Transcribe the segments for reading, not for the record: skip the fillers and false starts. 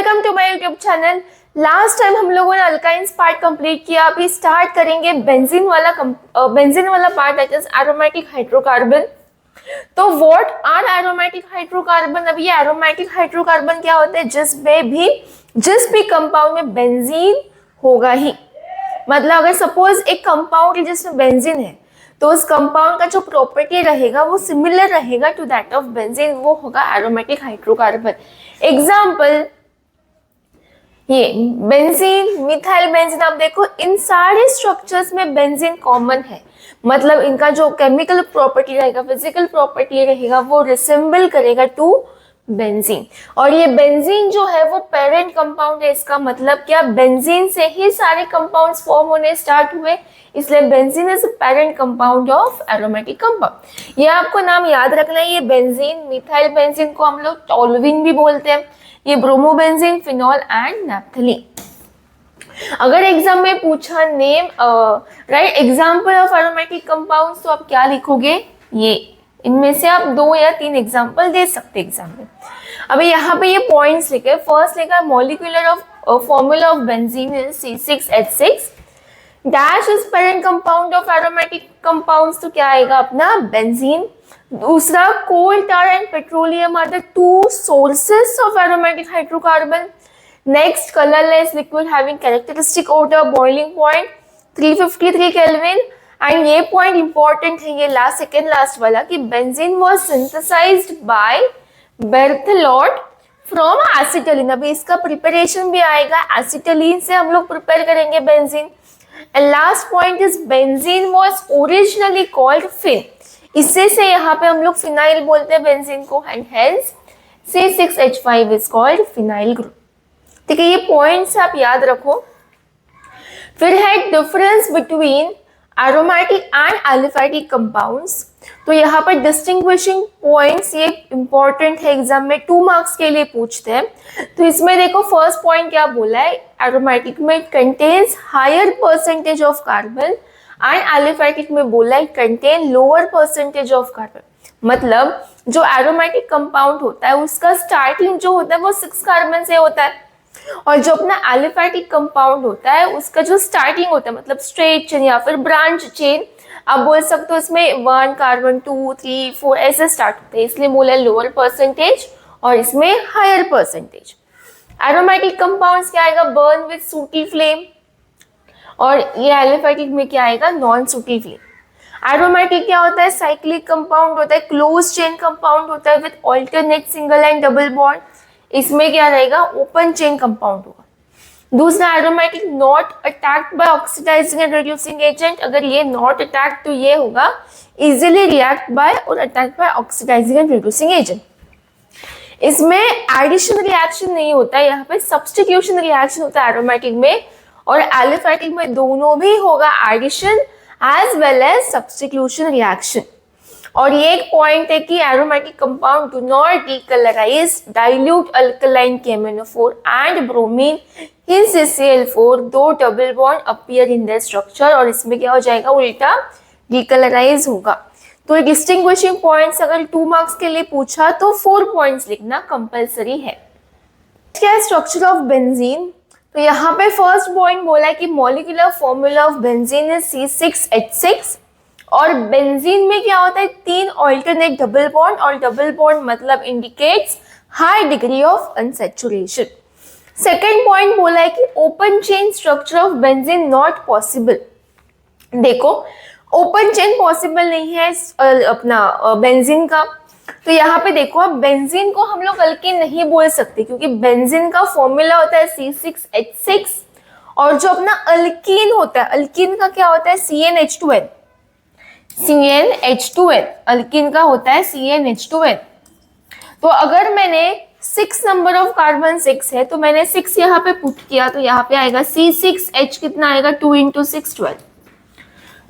Welcome to my YouTube channel. Last time हम लोगों ने अल्काइंस पार्ट कंप्लीट किया, अभी स्टार्ट करेंगे बेंजीन वाला part, that is aromatic hydrocarbon. तो व्हाट आर एरोमेटिक हाइड्रोकार्बन? अब ये एरोमेटिक हाइड्रोकार्बन क्या होते हैं? जिस भी कंपाउंड में बेंजीन होगा ही, मतलब अगर सपोज एक कंपाउंड है जिसमें बेंजीन है तो उस कंपाउंड का जो प्रॉपर्टी रहेगा वो सिमिलर रहेगा टू दैट ऑफ बेंजीन, वो होगा एरोमेटिक हाइड्रोकार्बन। एग्जाम्पल ये बेंजीन, मिथाइल बेंजीन, आप देखो इन सारे स्ट्रक्चर्स में बेंजीन कॉमन है, मतलब इनका जो केमिकल प्रॉपर्टी रहेगा, फिजिकल प्रॉपर्टी रहेगा, वो रिसेंबल करेगा टू बेंजीन। और ये बेंजीन जो है वो पेरेंट कंपाउंड है। इसका मतलब क्या? बेंजीन से ही सारे कंपाउंड्स फॉर्म होने स्टार्ट हुए, इसलिए benzene is parent compound of aromatic compound. ये आपको नाम याद रखना है। ये बेंजीन, मिथाइल बेंजीन को हम लोग टोलुइन भी बोलते हैं, ये ब्रोमोबेंजीन, फिनॉल एंड नैप्थलीन। अगर एग्जाम में पूछा name right example of aromatic compounds, तो आप क्या लिखोगे? ये इनमें से आप 2 या 3 एग्जाम्पल दे सकते एग्जाम में। अभी यहाँ पे ये पॉइंट्स लिखे। फर्स्ट लिखा molecular of formula of benzene is C6H6 dash is parent compound of aromatic compounds, तो क्या आएगा अपना? बेंजीन। दूसरा, coal tar and petroleum are the 2 sources of aromatic hydrocarbon. Next, colourless liquid having characteristic odour, boiling point 353 kelvin. And ये point important है, ये second last वाला, कि benzene was synthesised by Berthelot from acetylene. अभी इसका preparation भी आएगा, acetylene से हम लोग प्रिपेयर करेंगे benzene. And last point is benzene was originally called phene, इससे से यहाँ पे हम लोग फिनाइल बोलते हैं बेंजीन को, and hence C6H5 is called phenyl group. ठीक है, ये पॉइंट्स आप याद रखो। फिर है difference between aromatic and aliphatic compounds. तो यहाँ पर डिस्टिंग्विशिंग पॉइंट्स ये इंपॉर्टेंट है, एग्जाम में 2 मार्क्स के लिए पूछते हैं। तो इसमें देखो फर्स्ट पॉइंट क्या बोला है, एरोमेटिक में contains higher percentage of carbon and aliphatic में बोला है contain lower percentage of carbon. मतलब जो एरोमेटिक कंपाउंड होता है उसका स्टार्टिंग जो होता है वो 6 कार्बन से होता है, और जो अपना एलिफैटिक कंपाउंड होता है उसका जो स्टार्टिंग होता है, मतलब स्ट्रेट चेन या फिर ब्रांच चेन आप बोल सकते हो, इसमें 1 कार्बन 2 3 4 ऐसे स्टार्ट होते हैं, इसलिए बोला लोअर परसेंटेज और इसमें हायर परसेंटेज। एरोमेटिक कंपाउंड्स क्या आएगा? बर्न विद सूटी फ्लेम, और ये एलिफैटिक में क्या आएगा? नॉन सूटी फ्लेम। एरोमेटिक क्या होता है? साइक्लिक कंपाउंड होता है, क्लोज चेन कंपाउंड होता है with alternate single and double bond, इसमें क्या रहेगा? ओपन चेन कंपाउंड होगा। दूसरा, aromatic not attacked by oxidizing and reducing agent. अगर ये नॉट अटैक्ड तो ये होगा इजीली रिएक्ट बाय और attacked by oxidizing and reducing agent. इसमें एडिशन रिएक्शन नहीं होता है, यहाँ पे सब्स्टिट्यूशन रिएक्शन होता है एरोमेटिक में, और एलिफैटिक में दोनों भी होगा, addition as well as substitution reaction. और ये एक पॉइंट है कि aromatic compound do not decolorize dilute alkaline KMnO4 and bromine हिंस CL4, though double bond appear in the structure, और इसमें क्या हो जाएगा? उल्टा डीकलराइज होगा। तो डिस्टिंग्विशिंग पॉइंट्स अगर 2 मार्क्स के लिए पूछा तो 4 पॉइंट्स लिखना कंपल्सरी है। क्या है स्ट्रक्चर ऑफ बेंजीन? तो यहाँ पे फर्स्ट पॉइंट बोला है कि molecular formula of benzene is C6H6, और बेंजीन में क्या होता है? 3 ऑल्टरनेट डबल बॉन्ड, और डबल बॉन्ड मतलब indicates high degree of unsaturation. Second point बोला है कि open chain structure of benzene not possible. देखो ओपन चेन पॉसिबल नहीं है अपना बेंजीन का, तो यहाँ पे देखो अब बेंजीन को हम लोग अल्कीन नहीं बोल सकते, क्योंकि बेंजीन का फॉर्मूला होता है C6H6, और जो अपना अल्कीन होता है, अल्कीन का क्या होता है? CnH2n। CnH2n अल्कीन का होता है CnH2n। तो अगर मैंने 6 नंबर ऑफ कार्बन 6 है तो मैंने 6 यहाँ पे पुट किया, तो यहाँ पे आएगा C6H कितना आएगा? 2 × 6 12।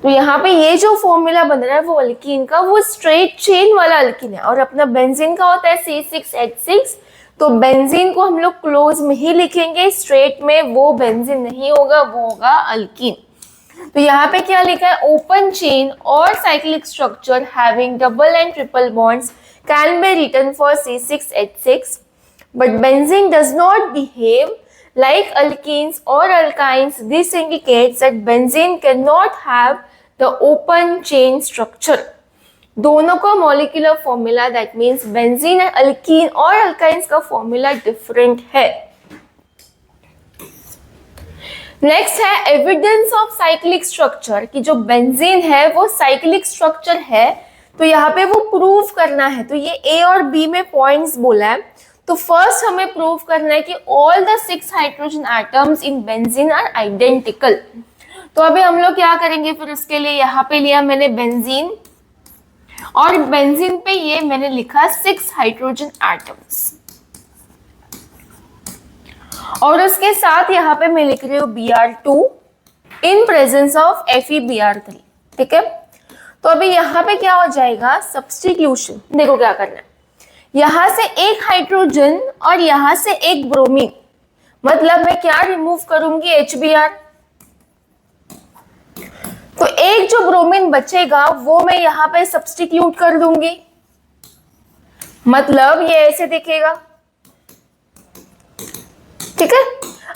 तो यहाँ पे ये जो फॉर्मूला बन रहा है वो अल्कीन का, वो स्ट्रेट चेन वाला अल्कीन है, और अपना बेंजीन का होता है C6H6। तो बेंजीन को हम लोग क्लोज में ही लिखेंगे, स्ट्रेट में वो बेंजीन नहीं होगा, वो होगा अल्कीन। तो यहाँ पे क्या लिखा है? ओपन चेन और cyclic structure having double and triple bonds can be written for C6H6 but benzene does not behave like alkenes or alkynes. This indicates that benzene cannot have the open chain structure. दोनों का molecular formula, that means benzene and alkyne और alkynes का formula different है. Next है evidence of cyclic structure, कि जो benzene है वो साइक्लिक स्ट्रक्चर है, तो यहाँ पे वो प्रूव करना है. तो ये ए और बी में पॉइंट्स बोला है. तो फर्स्ट हमें प्रूव करना है कि all the 6 hydrogen atoms in benzene are identical. तो अभी हम लोग क्या करेंगे, फिर उसके लिए यहाँ पे लिया मैंने बेंजीन, और बेंजीन पे ये मैंने लिखा 6 हाइड्रोजन एटम्स, और उसके साथ यहाँ पे मैं लिख रही हूँ Br2 in presence of FeBr3. ठीक है, तो अभी यहाँ पे क्या हो जाएगा, सब्स्टिट्यूशन. देखो क्या करना है, यहाँ से एक हाइड्रोजन और यहाँ से एक ब्रोमीन, मतलब मैं क्या रिमूव करूंगी, HBr. तो एक जो ब्रोमीन बचेगा वो मैं यहाँ पे सब्स्टिट्यूट कर दूंगी, मतलब ये ऐसे दिखेगा. ठीक है,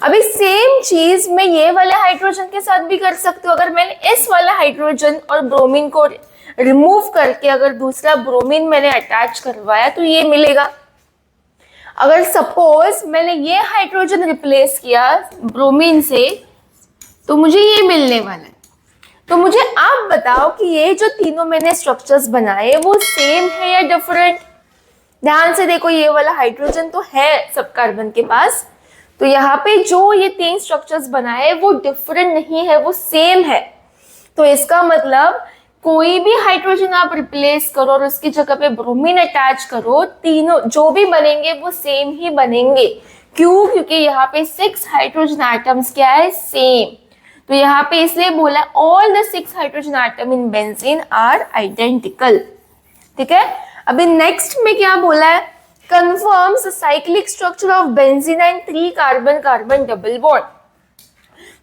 अभी सेम चीज मैं ये वाले हाइड्रोजन के साथ भी कर सकती हूँ. अगर मैंने इस वाले हाइड्रोजन और ब्रोमीन को रिमूव करके अगर दूसरा ब्रोमीन मैंने अटैच करवाया तो ये मिलेगा. अगर सपोज मैंने ये हाइड्रोजन रिप्लेस किया ब्रोमीन से तो मुझे ये मिलने वाला है. तो मुझे आप बताओ कि ये जो तीनों मैंने स्ट्रक्चर्स बनाए वो सेम है या डिफरेंट. ध्यान से देखो, ये वाला हाइड्रोजन तो है सब कार्बन के पास, तो यहाँ पे जो ये 3 स्ट्रक्चर्स बनाए वो डिफरेंट नहीं है, वो सेम है. तो इसका मतलब कोई भी हाइड्रोजन आप रिप्लेस करो और उसकी जगह पे ब्रोमीन अटैच करो, तीनों जो भी बनेंगे वो सेम ही बनेंगे. क्यों? क्योंकि यहाँ पे 6 हाइड्रोजन एटम्स क्या है, सेम. तो यहाँ पे इसलिए बोला all the 6 hydrogen atom in benzene are identical. ठीक है, अभी नेक्स्ट में क्या बोला है, confirms the cyclic structure of benzene and 3 carbon carbon double bond.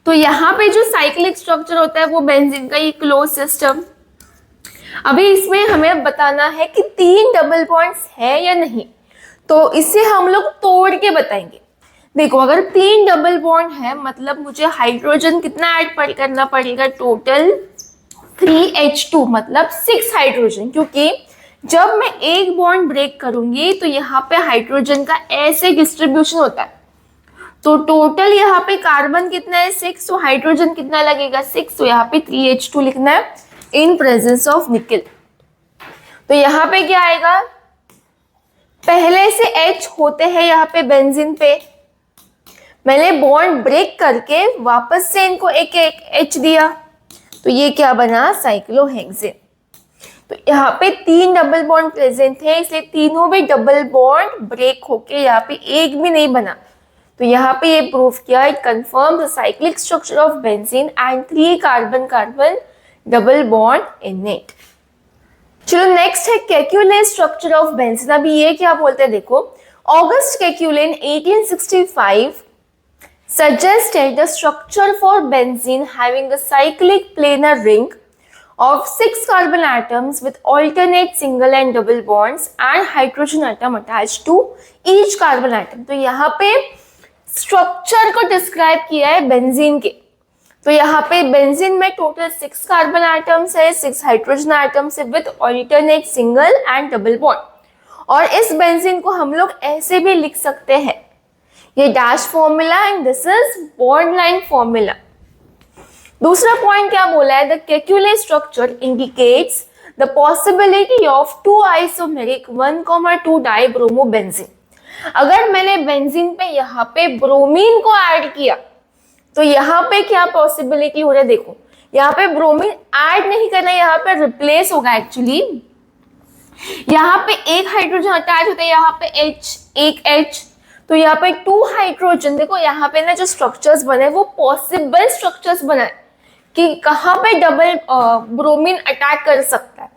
तो यहाँ पे जो साइक्लिक स्ट्रक्चर होता है वो बेंजीन का ये क्लोज सिस्टम. अभी इसमें हमें बताना है कि 3 डबल बॉन्ड्स है या नहीं, तो इसे हम लोग तोड़ के बताएंगे. देखो, अगर 3 डबल बॉन्ड है मतलब मुझे हाइड्रोजन कितना ऐड करना पड़ेगा, टोटल 3H2 मतलब 6 हाइड्रोजन, क्योंकि जब मैं एक बॉन्ड ब्रेक करूंगी तो यहाँ पे हाइड्रोजन का ऐसे डिस्ट्रीब्यूशन होता है. तो टोटल यहाँ पे कार्बन कितना है, 6, तो हाइड्रोजन कितना लगेगा, 6. तो यहाँ पे 3H2 लिखना है इन प्रेजेंस ऑफ निकल. तो यहाँ पे क्या आएगा, पहले से H होते हैं यहाँ पे बेंजीन पे, मैंने बॉन्ड ब्रेक करके वापस से इनको एक H दिया, तो ये क्या बना, साइक्लोहेक्सेन. तो यहाँ पे 3 डबल बॉन्ड प्रेजेंट है, इसलिए तीनों में डबल बॉन्ड ब्रेक होके यहाँ पे एक भी नहीं बना. तो यहाँ पे ये प्रूफ किया, it confirm the cyclic structure of benzene and 3 carbon carbon double bond in it. चलो नेक्स्ट है केक्यूले स्ट्रक्चर ऑफ बेंजीन. अभी ये क्या बोलते हैं देखो, August केक्यूले in 1865 suggested the structure for benzene having a cyclic planar ring of 6 carbon atoms with alternate single and double bonds and hydrogen atom attached to each carbon atom. तो यहाँ पे structure को डिस्क्राइब किया है benzene के. तो यहाँ पे बेंजीन में टोटल 6 कार्बन एटम्स है, 6 हाइड्रोजन एटम्स है with alternate single and double bond. और इस बेंजीन को हम लोग ऐसे भी लिख सकते हैं, ये dash formula and this is bond line formula. दूसरा पॉइंट क्या बोला है, the Kekule structure indicates the possibility of 2 isomeric 1,2 dibromobenzene. अगर मैंने बेंजीन पे यहाँ पे ब्रोमीन को ऐड किया तो यहाँ पे क्या पॉसिबिलिटी हो रहा है, देखो यहाँ पे ब्रोमीन ऐड नहीं करना, यहाँ पे रिप्लेस होगा. एक्चुअली यहाँ पे एक हाइड्रोजन अटैच होता है, यहाँ पे H, एक H, तो यहाँ पे 2 हाइड्रोजन. देखो यहाँ पे ना जो स्ट्रक्चर्स बने वो पॉसिबल स्ट्रक्चर्स बने कि कहाँ पे डबल ब्रोमीन अटैक कर सकता है.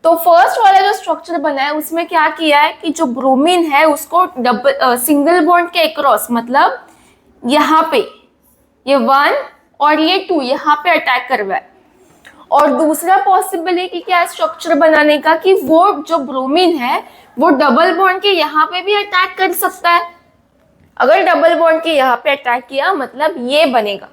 तो फर्स्ट वाला जो स्ट्रक्चर बना है उसमें क्या किया है कि जो ब्रोमीन है उसको डबल सिंगल बॉन्ड के अक्रॉस, मतलब यहाँ पे ये 1 और ये 2 यहाँ पे अटैक करवाए. और दूसरा पॉसिबिलिटी क्या है स्ट्रक्चर बनाने का कि वो जो ब्रोमीन है वो डबल बॉन्ड के यहाँ पे भी अटैक कर सकता है. अगर डबल बॉन्ड के यहाँ पे अटैक किया मतलब ये बनेगा।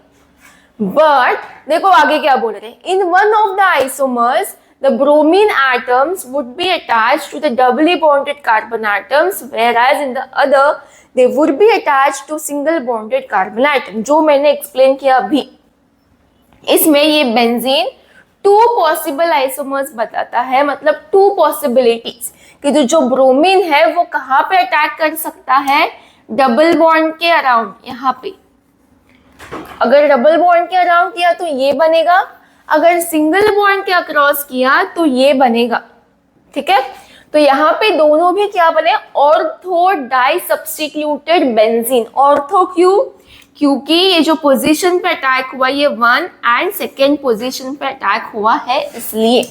बट देखो आगे क्या बोल रहे हैं, in one of the isomers the bromine atoms would be attached to the doubly bonded carbon atoms, whereas in the other they would be attached to single bonded carbon atom। जो मैंने explain किया अभी, इसमें ये benzene to possible isomers बताता है, मतलब to possibilities कि जो ब्रोमीन है वो कहाँ पे अटैक कर सकता है, डबल बॉन्ड के अराउंड, यहाँ पे। अगर डबल बॉन्ड के अराउंड किया तो ये बनेगा, अगर सिंगल बॉन्ड के अक्रॉस किया तो ये बनेगा। ठीक है, तो यहाँ पे दोनों भी क्या बने, ortho disubstituted benzene. Ortho क्यों, क्योंकि ये जो पोजीशन पे अटैक हुआ ये 1 एंड सेकेंड पोजीशन पे अटैक हुआ है इसलिए।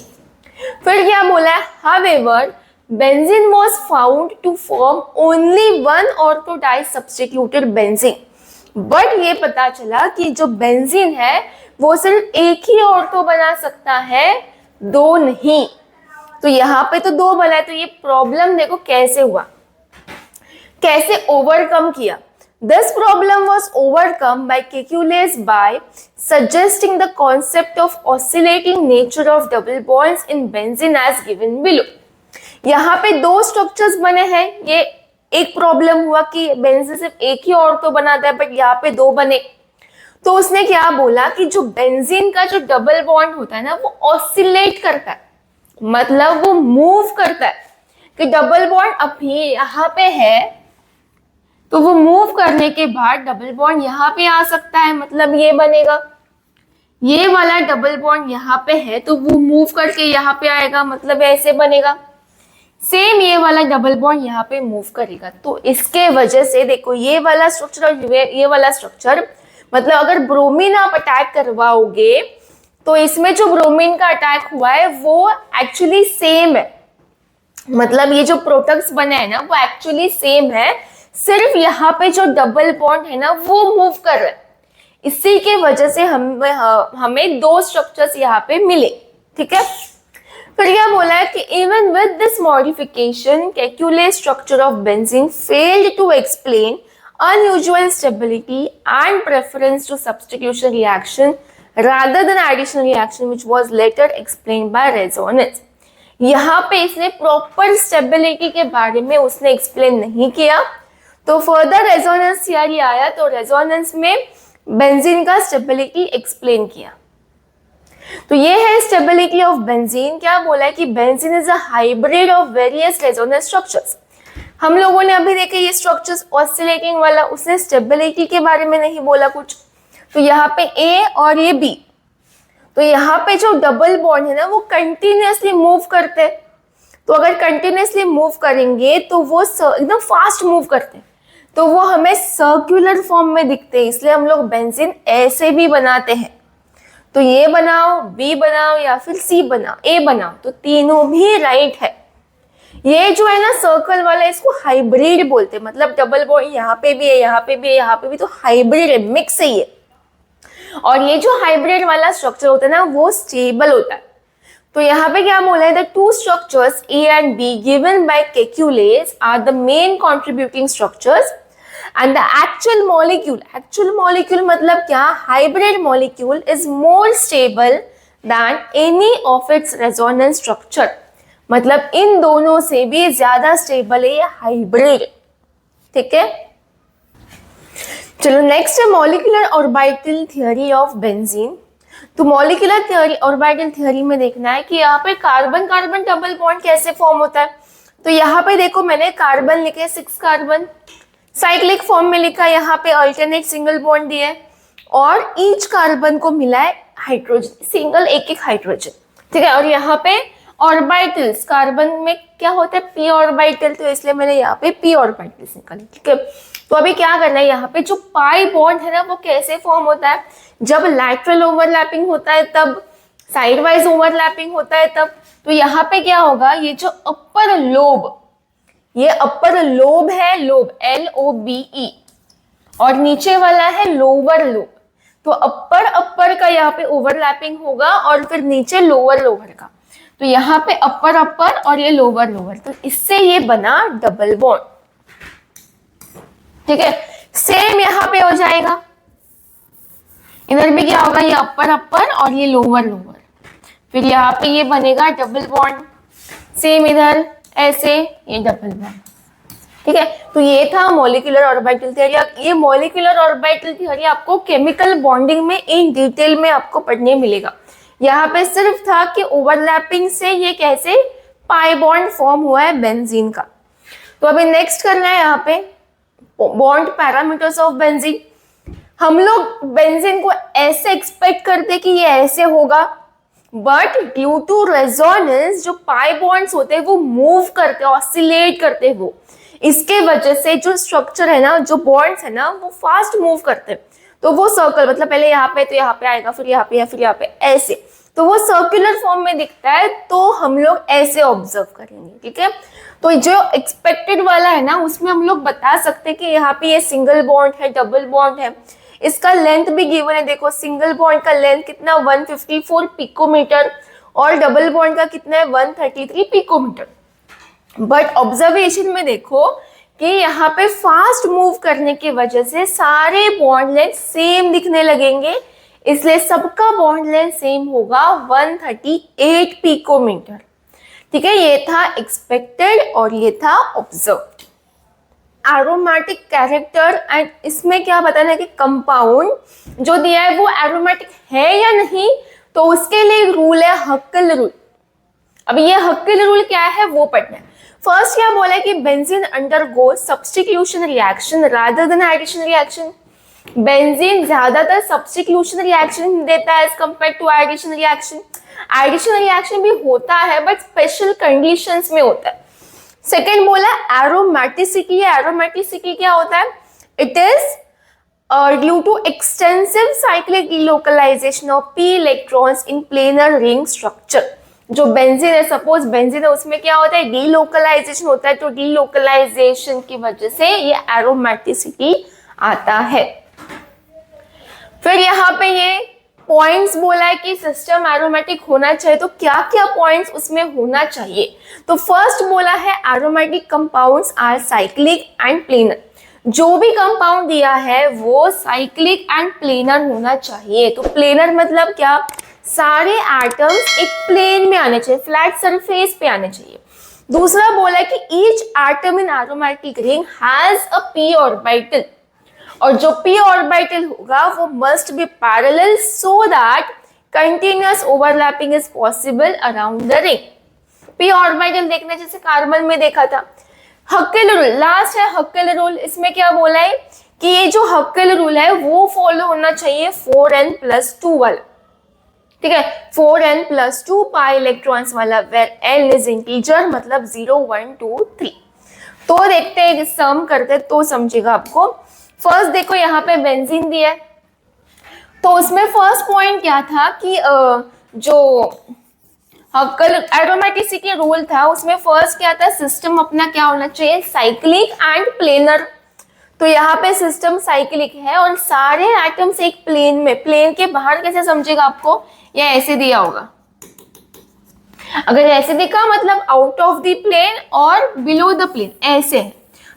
फिर क्या बोला है, however benzene was found to form only one ortho disubstituted benzene. But ये पता चला कि जो बेंजीन है वो सिर्फ एक ही ऑर्थो बना सकता है, दो नहीं। तो यहाँ पे तो दो बना है, तो ये प्रॉब्लम देखो कैसे हुआ, कैसे ओवरकम किया। This problem was overcome by Kekules by suggesting the concept of oscillating nature of double bonds in benzene as given below। यहाँ पे दो स्ट्रक्चर्स बने हैं, ये एक प्रॉब्लम हुआ कि बेंजीन सिर्फ एक ही ऑर्थो बनाता है बट यहाँ पे दो बने। तो उसने क्या बोला कि जो बेंजीन का जो डबल बॉन्ड होता है ना वो ऑसिलेट करता है, मतलब वो मूव करता है कि डबल बॉन्ड अभी यहाँ पे है तो वो मूव करने के बाद डबल बॉन्ड यहाँ पे आ सकता है, मतलब ये बनेगा। ये वाला डबल बॉन्ड यहाँ पे है तो वो मूव करके यहाँ पे आएगा, मतलब ऐसे बनेगा। सेम ये वाला डबल बॉन्ड यहाँ पे मूव करेगा, तो इसके वजह से देखो ये वाला स्ट्रक्चर और ये वाला स्ट्रक्चर, मतलब अगर ब्रोमीन आप अटैक करवाओगे तो इसमें जो ब्रोमीन का अटैक हुआ है वो एक्चुअली सेम है, मतलब ये जो प्रोडक्ट्स बने हैं ना वो एक्चुअली सेम है, सिर्फ यहाँ पे जो डबल बॉन्ड है ना वो मूव कर रहा है। इसी के वजह से हमें दो स्ट्रक्चर्स यहाँ पे मिले। ठीक है, फिर क्या बोला है कि even with this modification Kekule's structure of benzene failed to explain unusual stability and preference to substitution reaction rather than addition reaction which was later explained by resonance। यहाँ पे इसने प्रॉपर स्टेबिलिटी के बारे में उसने एक्सप्लेन नहीं किया, तो फर्दर रेजोनेंस थियरी आया तो रेजोनेंस में बेंजीन का स्टेबिलिटी एक्सप्लेन किया। तो ये है स्टेबिलिटी ऑफ बेंजीन। क्या बोला है कि benzene is a hybrid of various resonance structures. हम लोगों ने अभी देखे ये स्ट्रक्चर्स ऑसिलेटिंग वाला, उसने स्टेबिलिटी के बारे में नहीं बोला कुछ। तो यहाँ पे ए और ये बी, तो यहाँ पे जो डबल बॉन्ड है ना वो कंटिन्यूअसली मूव करते हैं, तो अगर कंटिन्यूअसली मूव करेंगे तो वो एकदम फास्ट मूव करते हैं, तो वो हमें सर्कुलर फॉर्म में दिखते हैं, इसलिए हम लोग बेंजीन ऐसे भी बनाते हैं। तो ये बनाओ, बी बनाओ या फिर सी बनाओ, ए बनाओ, तो तीनों भी राइट है। ये जो है ना सर्कल वाला इसको हाइब्रिड बोलते हैं, मतलब डबल बॉन्ड यहाँ पे भी है, यहाँ पे भी है, यहाँ पे भी, तो हाइब्रिड है, मिक्स है ये। और ये जो हाइब्रिड वाला स्ट्रक्चर होता है ना वो स्टेबल होता है। तो यहाँ पे क्या बोला है, the two structures A and B given by Kekules are the main contributing structures and the actual molecule मतलब क्या, hybrid molecule is more stable than any of its resonance structure, मतलब इन दोनों से भी ज्यादा स्टेबल है ये हाइब्रिड। ठीक है, चलो नेक्स्ट है molecular orbital theory of benzene. तो मॉलिक्यूलर थ्योरी ऑर्बिटल थ्योरी में देखना है कि यहाँ पे कार्बन कार्बन डबल बॉन्ड कैसे फॉर्म होता है। तो यहाँ पे देखो मैंने कार्बन लिखे 6 कार्बन, साइक्लिक फॉर्म में लिखा, यहाँ पे अल्टरनेट सिंगल बॉन्ड दिया है और ईच कार्बन को मिला है हाइड्रोजन, सिंगल एक हाइड्रोजन। ठीक है, और यहाँ पे ऑर्बिटल्स, कार्बन में क्या होता है पी ऑर्बिटल, तो इसलिए मैंने यहाँ पे पी ऑर्बिटल्स निकाले। ठीक है, तो अभी क्या करना है, यहाँ पे जो पाई बॉन्ड है ना वो कैसे फॉर्म होता है, जब लैटरल ओवरलैपिंग होता है तब, साइड वाइज ओवरलैपिंग होता है तब। तो यहाँ पे क्या होगा, ये जो अपर लोब, ये अपर लोब है, लोब LOBE, और नीचे वाला है लोअर लोब। तो अपर का यहाँ पे ओवरलैपिंग होगा और फिर नीचे लोअर का, तो यहाँ पे अपर और ये लोअर, तो इससे ये बना डबल बॉन्ड। ठीक है, सेम यहाँ पे हो जाएगा, इधर भी क्या होगा, ये अपर अपर और ये लोअर लोअर, फिर यहाँ पे ये बनेगा डबल बॉन्ड, सेम इधर ऐसे ये डबल बॉन्ड। ठीक है, तो ये था मॉलिक्यूलर ऑर्बिटल थ्योरी। ये मॉलिक्यूलर ऑर्बिटल थ्योरी आपको केमिकल बॉन्डिंग में इन डिटेल में आपको पढ़ने मिलेगा। यहाँ पे सिर्फ था कि ओवरलैपिंग से ये कैसे पाई बॉन्ड फॉर्म हुआ है बेंजीन का। तो अभी नेक्स्ट करना है यहाँ पे बॉन्ड पैरामीटर्स ऑफ बेंजीन। हम लोग बेंजीन को ऐसे एक्सपेक्ट करते कि ये ऐसे होगा, बट ड्यू टू रेजोनेंस जो पाई बॉन्ड्स होते हैं वो मूव करते हैं, ऑसिलेट करते हैं, वो इसके वजह से जो स्ट्रक्चर है ना, जो बॉन्ड्स है ना, वो फास्ट मूव करते हैं। तो वो सर्कल मतलब पहले यहाँ पे तो यहाँ पे आएगा, फिर यहाँ पे, फिर यहाँ पे ऐसे, तो वो सर्कुलर फॉर्म में दिखता है, तो हम लोग ऐसे ऑब्जर्व करेंगे। ठीक है, तो जो एक्सपेक्टेड वाला है ना, उसमें हम लोग बता सकते हैं कि यहाँ पे ये सिंगल बॉन्ड है, डबल बॉन्ड है, इसका लेंथ भी गिवन है। देखो सिंगल बॉन्ड का लेंथ कितना 154 पिकोमीटर और डबल बॉन्ड का कितना है 133 पिकोमीटर। बट ऑब्जर्वेशन में देखो कि यहाँ पे फास्ट मूव करने की वजह से सारे बॉन्ड लेंथ सेम दिखने लगेंगे, इसलिए सबका बॉन्ड लेंथ सेम होगा 138 पिकोमीटर। ठीक है, ये था एक्सपेक्टेड और ये था ऑब्जर्व्ड। एरोमेटिक कैरेक्टर एंड इसमें क्या बताना है कि कंपाउंड जो दिया है वो एरोमेटिक है या नहीं, तो उसके लिए एक रूल है हक्केल रूल। अब ये हक्केल रूल क्या है वो पढ़ना है। फर्स्ट क्या बोला है कि benzene undergo substitution reaction rather than addition reaction. Benzene ज्यादातर सब्स्टिट्यूशन रिएक्शन देता है as compare to addition reaction. Addition reaction भी होता है बट स्पेशल कंडीशंस में होता है। सेकेंड बोला एरोमेटिसिटी। एरोमेटिसिटी क्या होता है, it is due to extensive cyclic delocalization of p electrons in planar ring structure. जो बेंजीन है, सपोज बेंजीन है, उसमें क्या होता है डीलोकलाइजेशन होता है, तो डीलोकलाइजेशन की वजह से ये एरोमेटिसिटी आता है। फिर यहाँ पे ये पॉइंट्स बोला है कि सिस्टम एरोमेटिक होना चाहिए, तो क्या क्या पॉइंट्स उसमें होना चाहिए। तो फर्स्ट बोला है aromatic compounds are cyclic and planar. जो भी कंपाउंड दिया है वो साइक्लिक एंड प्लेनर होना चाहिए। तो प्लेनर मतलब क्या, सारे एटम्स एक प्लेन में आने चाहिए, फ्लैट सरफेस पे आने चाहिए। दूसरा बोला है कि each atom in aromatic ring has a p orbital, और जो p ऑर्बिटल होगा वो must be parallel so that continuous overlapping is possible around the ring. p orbital देखने जैसे कार्बन में देखा था। हक्केल रूल लास्ट है, हक्केल रूल। इसमें क्या बोला है कि ये जो हक्केल रूल है वो फॉलो होना चाहिए 4n+2 वाला। ठीक है, 4n+2 पाई इलेक्ट्रॉन्स वाला, वेर n इज इंटीजर मतलब 0 1 2 3। तो देखते हैं सम करते तो समझेगा आपको। फर्स्ट देखो यहाँ पे बेंजीन दिया है, तो उसमें फर्स्ट पॉइंट क्या था कि जो हक्केल एरोमेटिसिटी रूल था उसमें फर्स्ट क्या था, सिस्टम अपना क्या होना चाहिए साइक्लिक एंड प्लेनर। तो यहाँ पे सिस्टम साइक्लिक है और सारे एटम्स एक प्लेन में, प्लेन के बाहर कैसे समझेगा आपको, या ऐसे दिया होगा। अगर ऐसे दिखा मतलब आउट ऑफ द प्लेन और बिलो द प्लेन ऐसे है,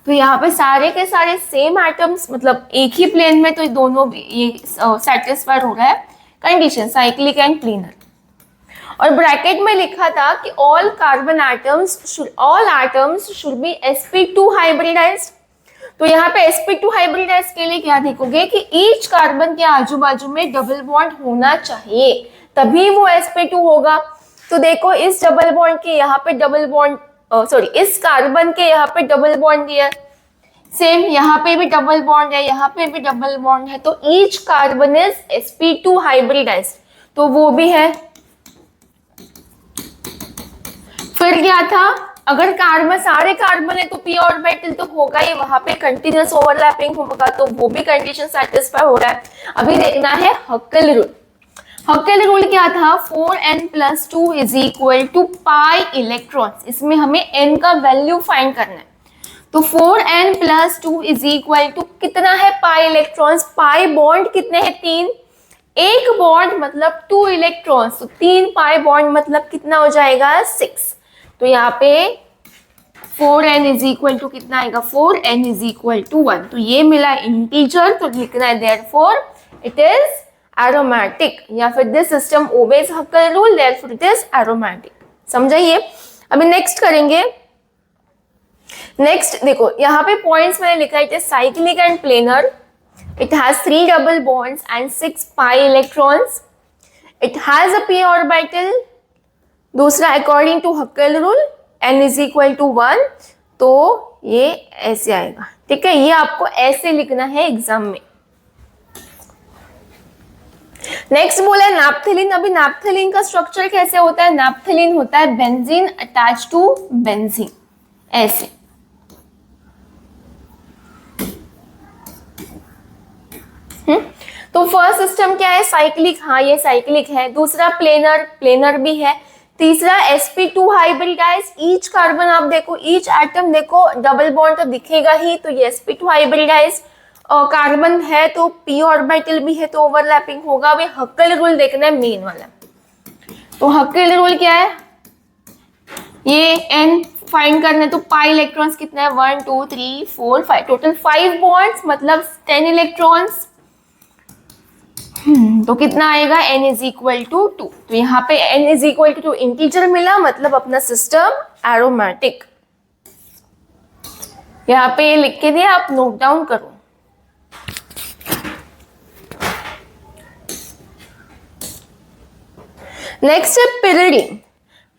तो यहाँ पे सारे के सारे सेम एटम्स मतलब एक ही प्लेन में, तो दोनों भी ये सेटिस्फाइड हो रहा है कंडीशन साइक्लिक एंड प्लेनर। और ब्रैकेट में लिखा था कि all carbon atoms should be sp2 hybridized. तो यहाँ पे sp2 हाइब्रिडाइज के लिए क्या देखोगे कि ईच कार्बन के आजू बाजू में डबल बॉन्ड होना चाहिए, तभी वो sp2 होगा। तो देखो इस डबल बॉन्ड के यहाँ पे डबल बॉन्ड, इस कार्बन के यहाँ पे डबल बॉन्ड दिया, सेम यहाँ पे भी डबल बॉन्ड है, यहाँ पे भी डबल बॉन्ड है, तो each carbon is sp2 hybridized, तो वो भी है। फिर क्या था, अगर कार्बन सारे कार्बन है तो p ऑर्बिटल तो होगा ही, वहां पे कंटिन्यूअस ओवरलैपिंग होगा, तो वो भी कंडीशन सेटिस्फाई हो रहा है। अभी देखना है हक्केल रूल। हक्केल रूल क्या था, 4n+2 is equal to pi electrons. इसमें हमें n का वैल्यू फाइंड करना है, तो 4n+2 इज इक्वल टू कितना है पाई इलेक्ट्रॉन्स। पाई बॉन्ड कितने हैं, 3, एक बॉन्ड मतलब 2 इलेक्ट्रॉन्स, तो 3 पाई बॉन्ड मतलब कितना हो जाएगा 6। तो यहाँ पे 4n इज इक्वल टू कितना आएगा, 4n इज इक्वल टू 1। तो ये मिला इंटीजर, तो लिखना है देयरफॉर इट इज एरोमेटिक, या फिर this system obeys हक्कल rule, therefore it is aromatic. समझाइए। अभी नेक्स्ट करेंगे। नेक्स्ट देखो यहाँ पे पॉइंट्स मैंने लिखा है, it is cyclic and planar, it has 3 double bonds and 6 pi electrons, it has a p orbital. दूसरा according to Huckel rule n is equal to 1, तो ये ऐसे आएगा। ठीक है, ये आपको ऐसे लिखना है एग्जाम में। नेक्स्ट बोला है नैप्थेलिन। अभी नैप्थेलिन का स्ट्रक्चर कैसे होता है, नैप्थेलिन होता है बेंजीन अटैच टू बेंजीन, ऐसे। तो फर्स्ट सिस्टम क्या है, साइक्लिक, हाँ ये साइक्लिक है। दूसरा प्लेनर, प्लेनर भी है। तीसरा sp2 हाइब्रिडाइज, ईच कार्बन आप देखो, ईच एटम देखो डबल बॉन्ड तो दिखेगा ही, तो ये sp2 हाइब्रिडाइज कार्बन है, तो p ऑर्बिटल भी है, तो ओवरलैपिंग होगा। अभी हक्कल रूल देखना है मेन वाला। तो हक्कल रूल क्या है, ये n फाइंड करना है, तो पाई इलेक्ट्रॉन्स कितना है, 1 2 3 4 5, टोटल 5 बॉन्ड्स मतलब 10 इलेक्ट्रॉन्स। तो कितना आएगा, n इज इक्वल टू 2। तो यहाँ पे n is equal to 2 integer मिला, मतलब अपना सिस्टम एरोमेटिक। यहाँ पे ये लिख के दिया, आप नोट डाउन करो। नेक्स्ट है पिरिडीन।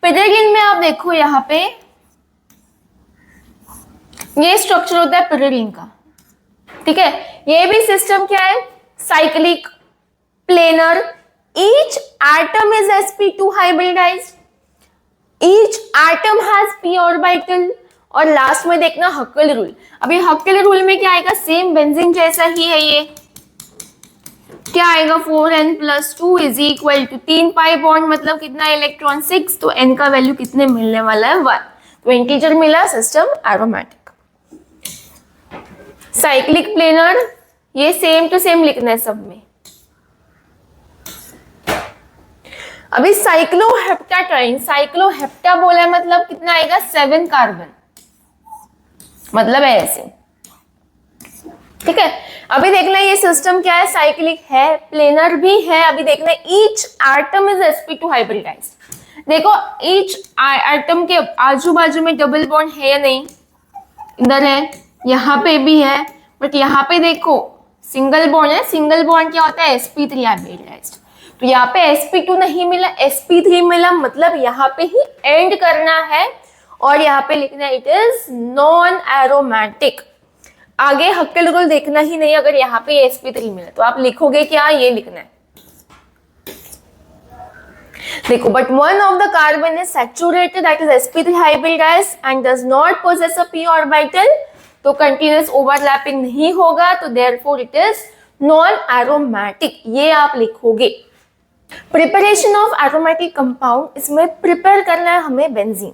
पिरिडीन में आप देखो यहाँ पे ये स्ट्रक्चर होता है पिरिडीन का। ठीक है, ये भी सिस्टम क्या है, cyclic, planar, each atom is sp2 hybridized, each atom has p orbital, और लास्ट में देखना हक्कल रूल। अभी हक्कल रूल में क्या आएगा, सेम बेंजीन जैसा ही है, ये क्या आएगा, 4n + 2 is equal to 3 pi bond मतलब कितना इलेक्ट्रॉन 6, तो n का वैल्यू कितने मिलने वाला है, 1। तो इंटीजर मिला, सिस्टम एरोमेटिक। साइक्लिक, प्लेनर, ये सेम टू सेम लिखना है सब में। अभी साइक्लोहेप्टाडाइन, साइक्लोहेप्टा बोला है मतलब कितना आएगा, 7 कार्बन, मतलब है ऐसे। ठीक है, अभी देखना ये सिस्टम क्या है, साइक्लिक है, प्लेनर भी है। अभी देखना each atom is sp2 hybridized. देखो ईच एटम के आजू बाजू में डबल बॉन्ड है या नहीं, इधर है, यहाँ पे भी है, बट यहाँ पे देखो सिंगल बॉन्ड है। सिंगल बॉन्ड क्या होता है, sp3 हाइब्रिडाइज्ड। तो यहाँ पे sp2 नहीं मिला, sp3 मिला, मतलब यहाँ पे ही एंड करना है और यहाँ पे लिखना है इट इज नॉन एरोमेटिक। आगे हक्कल रूल देखना ही नहीं, अगर यहाँ पे sp3 मिला तो आप लिखोगे क्या, ये लिखना है। देखो, but one of the carbon is saturated, that is sp3 hybridised and does not possess a p orbital, तो कंटिन्यूअस ओवरलैपिंग नहीं होगा, तो therefore it is non aromatic, ये आप लिखोगे। प्रिपरेशन ऑफ एरोमेटिक कंपाउंड, इसमें प्रिपेयर करना है हमें बेंजीन।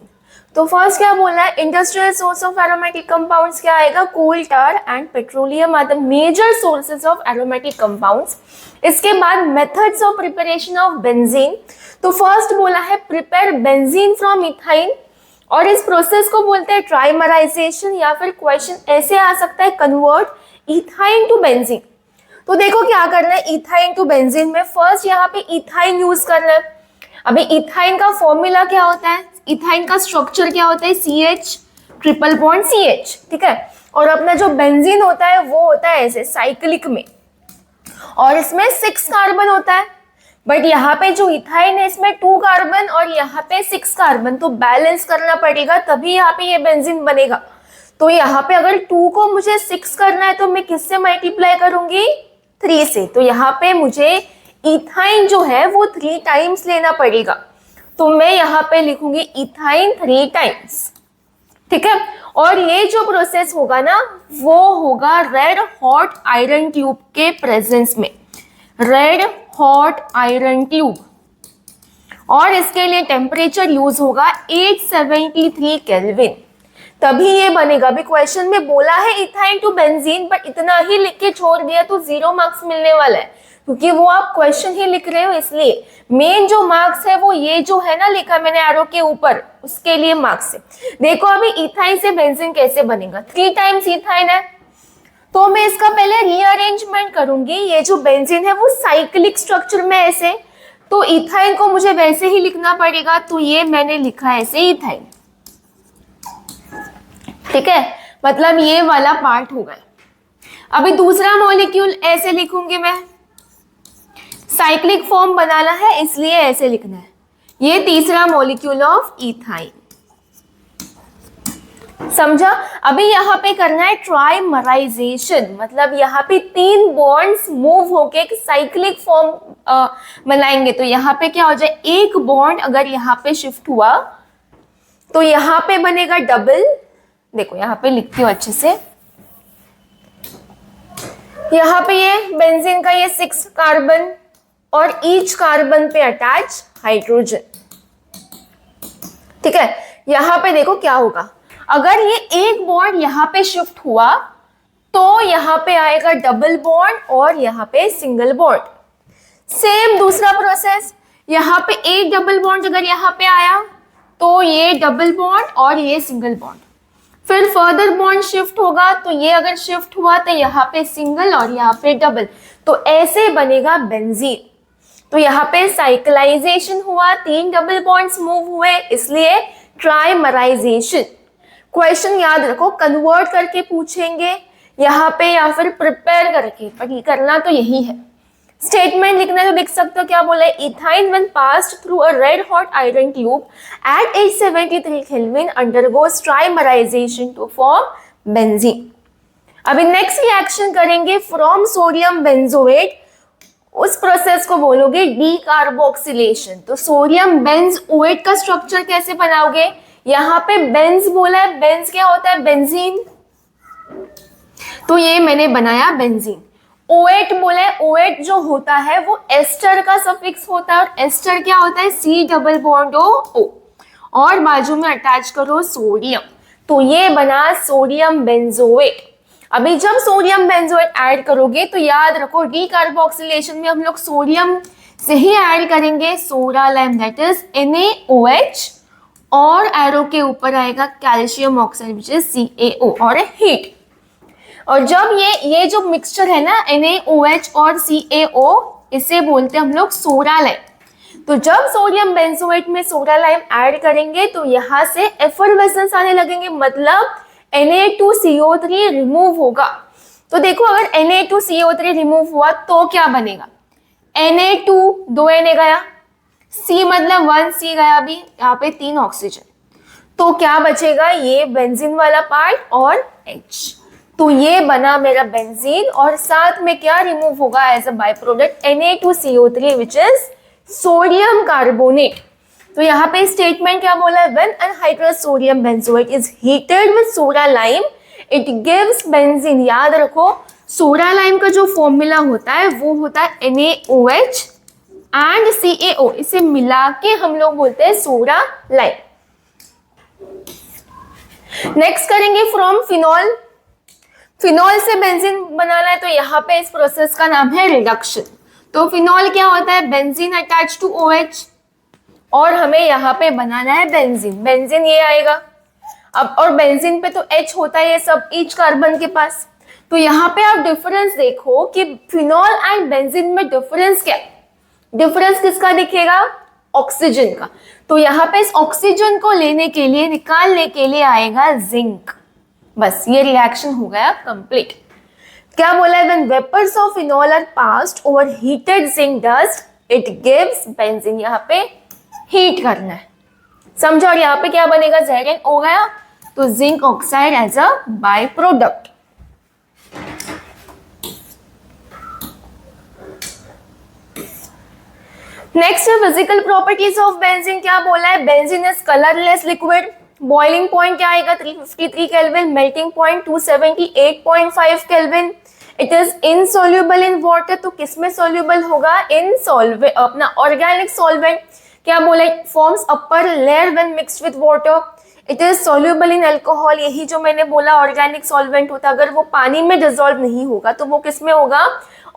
तो फर्स्ट क्या बोला है, industrial source of aromatic compounds क्या आएगा, coal tar and petroleum are the major sources of aromatic compounds. इसके बाद methods of preparation of benzene. तो फर्स्ट बोला है प्रिपेयर बेंजीन फ्रॉम इथाइन, और इस प्रोसेस को बोलते हैं ट्राइमराइजेशन, या फिर क्वेश्चन ऐसे आ सकता है कन्वर्ट इथाइन टू बेंजीन। तो देखो क्या करना है, इथाइन टू बेंजीन में फर्स्ट यहाँ पे इथाइन यूज करना है। अभी इथाइन का फॉर्मूला क्या होता है, इथाइन का स्ट्रक्चर क्या होता है, CH ट्रिपल बॉन्ड CH। ठीक है, और अपना जो बेंजीन होता है वो होता है ऐसे साइक्लिक में, और इसमें 6 कार्बन होता है। बट यहाँ पे जो इथाइन है इसमें 2 कार्बन और यहाँ पे 6 कार्बन, तो बैलेंस करना पड़ेगा, तभी यहाँ पे ये बेंजीन बनेगा। तो यहाँ पे अगर 2 को मुझे 6 करना है तो मैं किससे मल्टीप्लाई करूंगी, 3 से। तो यहाँ पे मुझे इथाइन जो है वो 3 टाइम्स लेना पड़ेगा, तो मैं यहाँ पे लिखूंगी इथाइन 3 टाइम्स। ठीक है, और ये जो प्रोसेस होगा ना वो होगा रेड हॉट आयरन ट्यूब के प्रेजेंस में, रेड हॉट आयरन ट्यूब, और इसके लिए टेम्परेचर यूज होगा 873 केल्विन। तभी ये बनेगा। अभी क्वेश्चन में बोला है इथाइन टू बेंजीन, बट इतना ही लिख के छोड़ दिया तो 0 मार्क्स मिलने वाला है, क्योंकि वो आप क्वेश्चन ही लिख रहे हो। इसलिए मेन जो मार्क्स है वो ये जो है ना लिखा मैंने एरो के ऊपर, उसके लिए मार्क्स है। देखो अभी इथाइन से बेंजीन कैसे बनेगा, 3 टाइम्स इथाइन है, तो मैं इसका पहले रीअरेंजमेंट करूंगी। ये जो बेंजीन है वो साइक्लिक स्ट्रक्चर में ऐसे, तो इथाइन को मुझे वैसे ही लिखना पड़ेगा, तो ये मैंने लिखा ऐसे इथाइन, ठीक है, मतलब ये वाला पार्ट होगा। अभी दूसरा मॉलिक्यूल ऐसे लिखूंगी मैं, साइक्लिक फॉर्म बनाना है इसलिए ऐसे लिखना है। ये तीसरा मॉलिक्यूल ऑफ इथाइन, समझा। अभी यहाँ पे करना है ट्राइमराइजेशन, मतलब यहाँ पे 3 बॉन्ड्स मूव होके एक साइक्लिक फॉर्म बनाएंगे। तो यहाँ पे क्या हो जाए, एक बॉन्ड अगर यहाँ पे शिफ्ट हुआ तो यहाँ पे बनेगा डबल। देखो यहाँ पे लिखती हूँ अच्छे से, यहाँ पे ये बेंजीन का ये 6 कार्बन और ईच कार्बन पे अटैच हाइड्रोजन, ठीक है। यहाँ पे देखो क्या होगा, अगर ये एक बॉन्ड यहाँ पे शिफ्ट हुआ तो यहाँ पे आएगा डबल बॉन्ड और यहाँ पे सिंगल बॉन्ड। सेम दूसरा प्रोसेस, यहाँ पे एक डबल बॉन्ड अगर यहाँ पे आया तो ये डबल बॉन्ड और ये सिंगल बॉन्ड। फिर फर्दर बॉन्ड शिफ्ट होगा तो ये अगर शिफ्ट हुआ तो यहाँ पे सिंगल और यहाँ पे डबल, तो ऐसे बनेगा बेंजीन। तो यहाँ पे साइक्लाइजेशन हुआ, 3 डबल बॉन्ड्स मूव हुए, इसलिए ट्राइमराइजेशन। क्वेश्चन याद रखो, कन्वर्ट करके पूछेंगे यहाँ पे या फिर प्रिपेयर करके, पर ये करना तो यही है। स्टेटमेंट लिखना तो लिख सकते हो, क्या बोला है, ethyne when passed through a red hot iron tube at 873 kelvin undergoes trimerization to form benzene. अभी नेक्स्ट रिएक्शन करेंगे फ्रॉम सोडियम बेंजोएट, उस प्रोसेस को बोलोगे डीकार्बोक्सिलेशन। तो सोडियम बेंजोएट का स्ट्रक्चर कैसे बनाओगे, यहाँ पे बेंज बोला है, बेंज क्या होता है, बेंजीन, तो ये मैंने बनाया बेंजीन। ओएट बोला है, ओएट जो होता है वो एस्टर का सफिक्स होता है, और एस्टर क्या होता है, सी डबल बॉन्ड ओ, और बाजू में अटैच करो सोडियम, तो ये बना सोडियम बेंजोएट। अभी जब सोडियम बेंजोएट ऐड करोगे तो याद रखो डीकार्बोक्सिलेशन में हम लोग सोडियम से ही ऐड करेंगे soda lime, that is NaOH, और एरो के ऊपर आएगा calcium oxide which is CaO और हीट। और जब ये जो मिक्सचर है ना NaOH और CaO, इसे बोलते हैं हम लोग सोडा लाइम। तो जब सोडियम बेंजोएट में सोडा लाइम ऐड करेंगे तो यहाँ से एफरवेसेंस आने लगेंगे, मतलब Na2CO3 रिमूव होगा। तो देखो अगर Na2CO3 रिमूव हुआ तो क्या बनेगा, Na2 2 Na गया, C मतलब 1 C गया, अभी यहाँ पे 3 ऑक्सीजन, तो क्या बचेगा, ये बेंजीन वाला पार्ट और H। तो ये बना मेरा बेंजीन, और साथ में क्या रिमूव होगा as a by product, Na2CO3 which is sodium carbonate. तो यहाँ पे स्टेटमेंट क्या बोला है, when anhydrous sodium benzoate is heated with soda lime it gives benzene. याद रखो सोडा लाइम का जो फॉर्मूला होता है वो होता है NaOH एंड CaO, इसे मिला के हम लोग बोलते हैं सोडा लाइम। नेक्स्ट करेंगे फ्रॉम फिनॉल। फिनॉल से बेंजीन बनाना है तो यहाँ पे इस प्रोसेस का नाम है रिडक्शन। तो फिनॉल क्या होता है, बेंजीन अटैच टू OH, और हमें यहाँ पे बनाना है बेंजीन। बेंजीन ये आएगा अब, और बेंजीन पे तो H होता है ये सब ईच कार्बन के पास। तो यहाँ पे आप डिफरेंस देखो कि फिनॉल एंड बेंजीन में डिफरेंस क्या, डिफरेंस किसका दिखेगा, ऑक्सीजन का। तो यहाँ पे इस ऑक्सीजन को लेने के लिए, निकालने के लिए आएगा जिंक। बस ये रिएक्शन हो गया कंप्लीट। क्या बोला है, when vapours of phenol are passed over heated zinc dust it gives benzene. यहाँ पे हीट करना है, समझो। और यहाँ पे क्या बनेगा, Zn हो गया, तो zinc oxide as a by product. Next physical properties of benzene, क्या बोला है, benzene is colourless liquid. Boiling point क्या आएगा, 353 kelvin, melting point 278.5 kelvin. It is insoluble in water, तो किसमें सोल्यूबल होगा, इन सॉल्वेंट, अपना ऑर्गेनिक सॉल्वेंट। क्या बोले, forms upper layer when mixed with water. It is soluble in alcohol. यही जो मैंने बोला ऑर्गेनिक सॉल्वेंट होता, अगर वो पानी में डिसॉल्व नहीं होगा तो वो किस में होगा?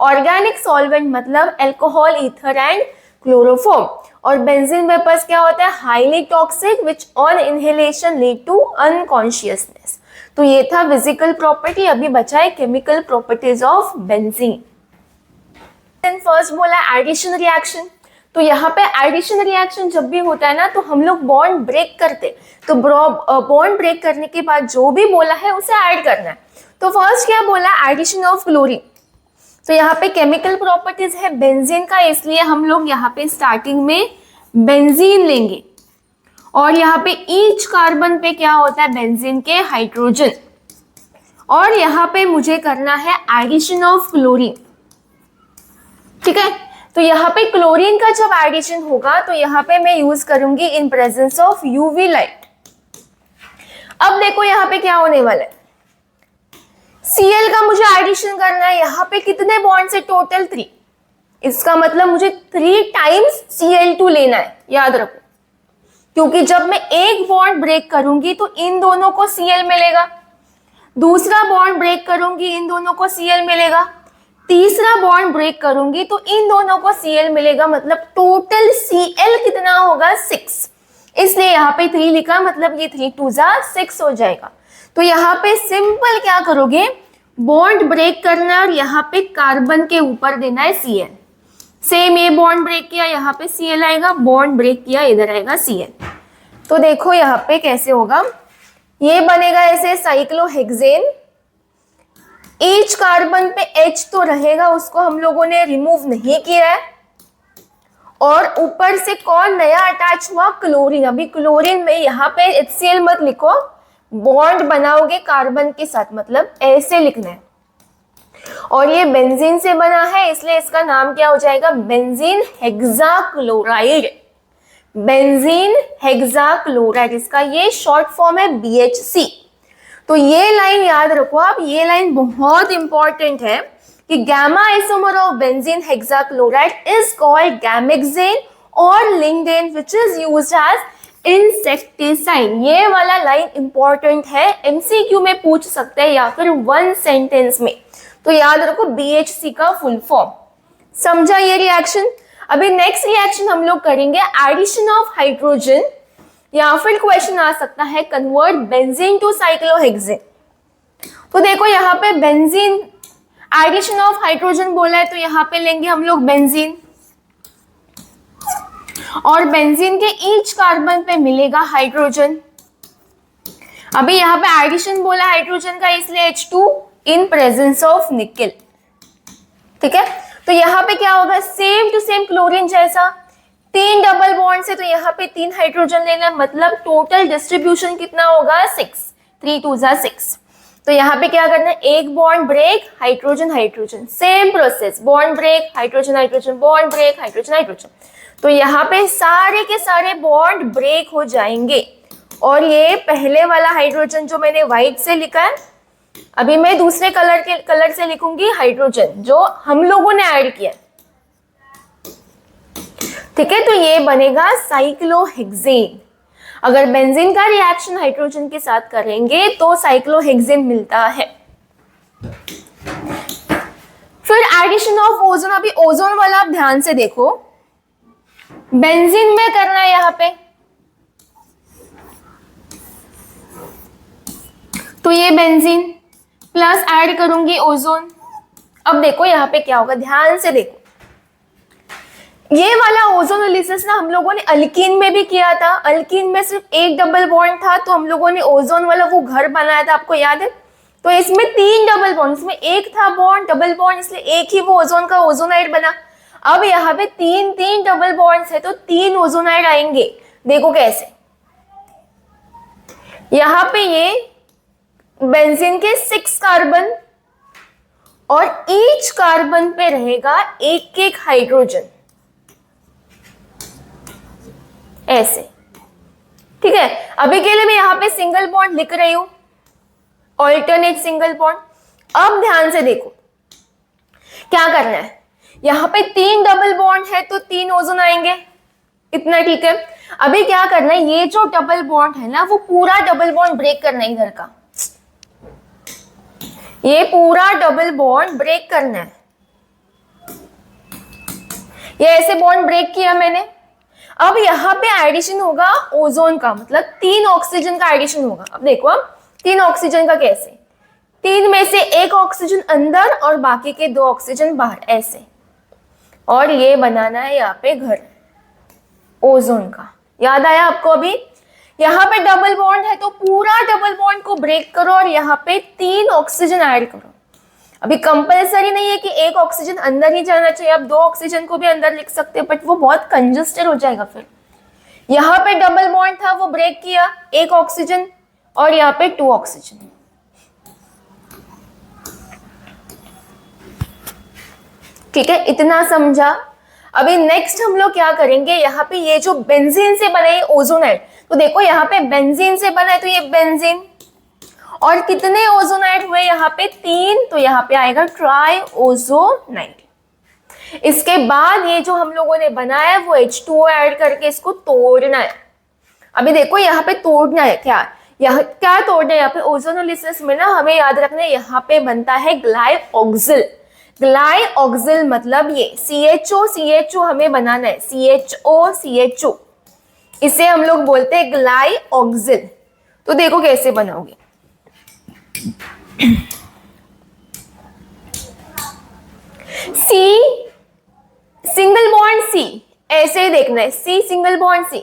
ऑर्गेनिक सॉल्वेंट, मतलब अल्कोहल, ईथर एंड क्लोरोफॉर्म। और बेंजीन वेपर्स क्या होता है? Highly toxic which on inhalation lead to unconsciousness. तो ये था फिजिकल प्रॉपर्टी। अभी बचा है chemical properties of benzene. First बोला एडिशन रिएक्शन। तो यहाँ पे एडिशन रिएक्शन जब भी होता है ना, तो हम लोग बॉन्ड ब्रेक करते, तो बॉन्ड ब्रेक करने के बाद जो भी बोला है उसे ऐड करना है। तो फर्स्ट क्या बोला? Addition of chlorine. तो यहाँ पे केमिकल प्रॉपर्टीज है बेंजीन का, इसलिए हम लोग यहाँ पे स्टार्टिंग में बेंजीन लेंगे। और यहाँ पे ईच कार्बन पे क्या होता है? बेंजीन के हाइड्रोजन। और यहाँ पे मुझे करना है एडिशन ऑफ क्लोरीन। ठीक है, तो यहाँ पे क्लोरीन का जब एडिशन होगा तो यहाँ पे मैं यूज करूंगी in presence of UV light. अब देखो यहाँ पे क्या होने वाला है, Cl का मुझे एडिशन करना है। यहाँ पे कितने बॉन्ड से? टोटल 3। इसका मतलब मुझे 3 टाइम्स Cl2 लेना है, याद रखो, क्योंकि जब मैं एक बॉन्ड ब्रेक करूंगी तो इन दोनों को Cl मिलेगा, दूसरा बॉन्ड ब्रेक करूंगी इन दोनों को Cl मिलेगा, तीसरा बॉन्ड ब्रेक करूंगी तो इन दोनों को Cl मिलेगा, मतलब टोटल Cl कितना होगा? 6। इसलिए यहाँ पे 3 लिखा, मतलब ये 3 2 6 हो जाएगा। तो यहाँ पे सिंपल क्या करोगे? बॉन्ड ब्रेक करना है और यहाँ पे कार्बन के ऊपर देना है Cl। सेम ये बॉन्ड ब्रेक किया, यहाँ पे Cl आएगा, बॉन्ड ब्रेक किया, इधर आएगा Cl। तो देखो यहाँ पे कैसे होगा, ये बनेगा ऐसे साइक्लोहेक्सेन। ईच कार्बन पे H तो रहेगा, उसको हम लोगों ने रिमूव नहीं किया है। और ऊपर से कौन नया अटैच हुआ? क्लोरीन। अभी क्लोरीन में यहाँ पे HCl मत लिखो, बॉन्ड बनाओगे कार्बन के साथ, मतलब ऐसे लिखना है। और ये बेंजीन से बना है, इसलिए इसका नाम क्या हो जाएगा? Benzene hexachloride. बेंजीन हेक्साक्लोराइड, इसका ये शॉर्ट फॉर्म है BHC। तो ये लाइन याद रखो आप, ये लाइन बहुत इंपॉर्टेंट है कि gamma isomer of benzene hexachloride is called gammexane और lindane which is used as insecticide. ये वाला लाइन इंपॉर्टेंट है, MCQ में पूछ सकते हैं या फिर 1 सेंटेंस में। तो याद रखो BHC का फुल फॉर्म। समझा ये रिएक्शन? अभी नेक्स्ट रिएक्शन हम लोग करेंगे एडिशन ऑफ हाइड्रोजन, या फिर क्वेश्चन आ सकता है कन्वर्ट बेंजीन टू साइक्लोहेक्सेन। तो देखो यहाँ पे बेंजीन एडिशन ऑफ हाइड्रोजन बोला है, तो यहाँ पे लेंगे हम लोग बेंजीन, और बेंजीन के ईच कार्बन पे मिलेगा हाइड्रोजन। अभी यहाँ पे एडिशन बोला हाइड्रोजन का, इसलिए H2 in presence of nickel. ठीक है, तो यहाँ पे क्या होगा? सेम टू सेम क्लोरीन जैसा, 3 डबल बॉन्ड से, तो यहाँ पे 3 हाइड्रोजन लेना, मतलब टोटल डिस्ट्रीब्यूशन कितना होगा? 6। 3 2 6। तो यहाँ पे क्या करना है? एक bond break, hydrogen hydrogen, same process, bond break, hydrogen hydrogen, bond break, hydrogen hydrogen. तो यहाँ पे सारे के सारे बॉन्ड ब्रेक हो जाएंगे। और ये पहले वाला हाइड्रोजन जो मैंने व्हाइट से लिखा है, अभी मैं दूसरे कलर से लिखूंगी हाइड्रोजन जो हम लोगों ने ऐड किया। ठीक है, तो ये बनेगा साइक्लोहेक्सेन। अगर बेंजीन का रिएक्शन हाइड्रोजन के साथ करेंगे तो साइक्लोहेक्सेन मिलता है। फिर एडिशन ऑफ ओजोन। अभी ओजोन वाला आप ध्यान से देखो, बेंजीन में करना है यहाँ पे, तो ये बेंजीन प्लस ऐड करूंगी ओजोन। अब देखो यहाँ पे क्या होगा, ध्यान से देखो, ये वाला ओजोनोलिसिस ना हम लोगों ने अल्कीन में भी किया था। अल्कीन में सिर्फ एक डबल बॉन्ड था, तो हम लोगों ने ओजोन वाला वो घर बनाया था, आपको याद है? तो इसमें 3 डबल बॉन्ड, इसमें एक था बॉन्ड डबल बॉन्ड, इसलिए एक ही वो ओजोन का ओजोनाइड बना। अब यहाँ पे 3 डबल बॉन्ड्स है, तो 3 ओजोनाइड आएंगे। देखो कैसे, यहाँ पे ये बेंजीन के 6 कार्बन, और ईच कार्बन पे रहेगा एक एक हाइड्रोजन, ऐसे। ठीक है, अभी के लिए मैं यहाँ पे सिंगल बॉन्ड लिख रही हूं, ऑल्टरनेट सिंगल बॉन्ड। अब ध्यान से देखो क्या करना है, यहाँ पे 3 डबल बॉन्ड है तो 3 ओजोन आएंगे, इतना ठीक है। अभी क्या करना है, ये जो डबल बॉन्ड है ना वो पूरा डबल बॉन्ड ब्रेक करना है इधर का, ये पूरा डबल बॉन्ड ब्रेक करना है। ये ऐसे बॉन्ड ब्रेक किया मैंने। अब यहाँ पे एडिशन होगा ओजोन का, मतलब 3 ऑक्सीजन का एडिशन होगा। अब देखो, अब 3 ऑक्सीजन का कैसे, 3 में से 1 ऑक्सीजन अंदर और बाकी के 2 ऑक्सीजन बाहर, ऐसे। और ये बनाना है यहाँ पे घर ओजोन का। याद आया आपको? अभी यहाँ पे डबल बॉन्ड है तो पूरा डबल बॉन्ड को ब्रेक करो और यहाँ पे 3 ऑक्सीजन ऐड करो। अभी कंपल्सरी नहीं है कि 1 ऑक्सीजन अंदर ही जाना चाहिए, आप 2 ऑक्सीजन को भी अंदर लिख सकते हैं, बट वो बहुत कंजस्टेड हो जाएगा फिर। यहाँ पे डबल बॉन्ड था, वो ब्रेक किया, 1 ऑक्सीजन और यहाँ पे 2 ऑक्सीजन। ठीक है, इतना समझा। अभी नेक्स्ट हम लोग क्या करेंगे, यहाँ पे ये जो बेंजीन से बना है ओजोनाइड, तो देखो यहाँ पे बेंजीन से बना है तो ये बेंजीन, और कितने ओजोनाइड हुए यहाँ पे 3, तो यहाँ पे आएगा ट्राई ओजोनाइड। इसके बाद ये जो हम लोगों ने बनाया है वो H2O ऐड करके इसको तोड़ना है। अभी देखो यहाँ पे तोड़ना है, क्या तोड़ना है यहाँ पे ओजोनोलिसिस में ना, हमें याद रखना है यहाँ पे बनता है ग्लाइऑक्सिल। ग्लाइऑक्सिल मतलब ये CHO हमें बनाना है, CHO, इसे हम लोग बोलते हैं ग्लाइऑक्सिल। तो देखो कैसे बनाओगे। C सिंगल बॉन्ड C, ऐसे ही देखना है, C सिंगल बॉन्ड C।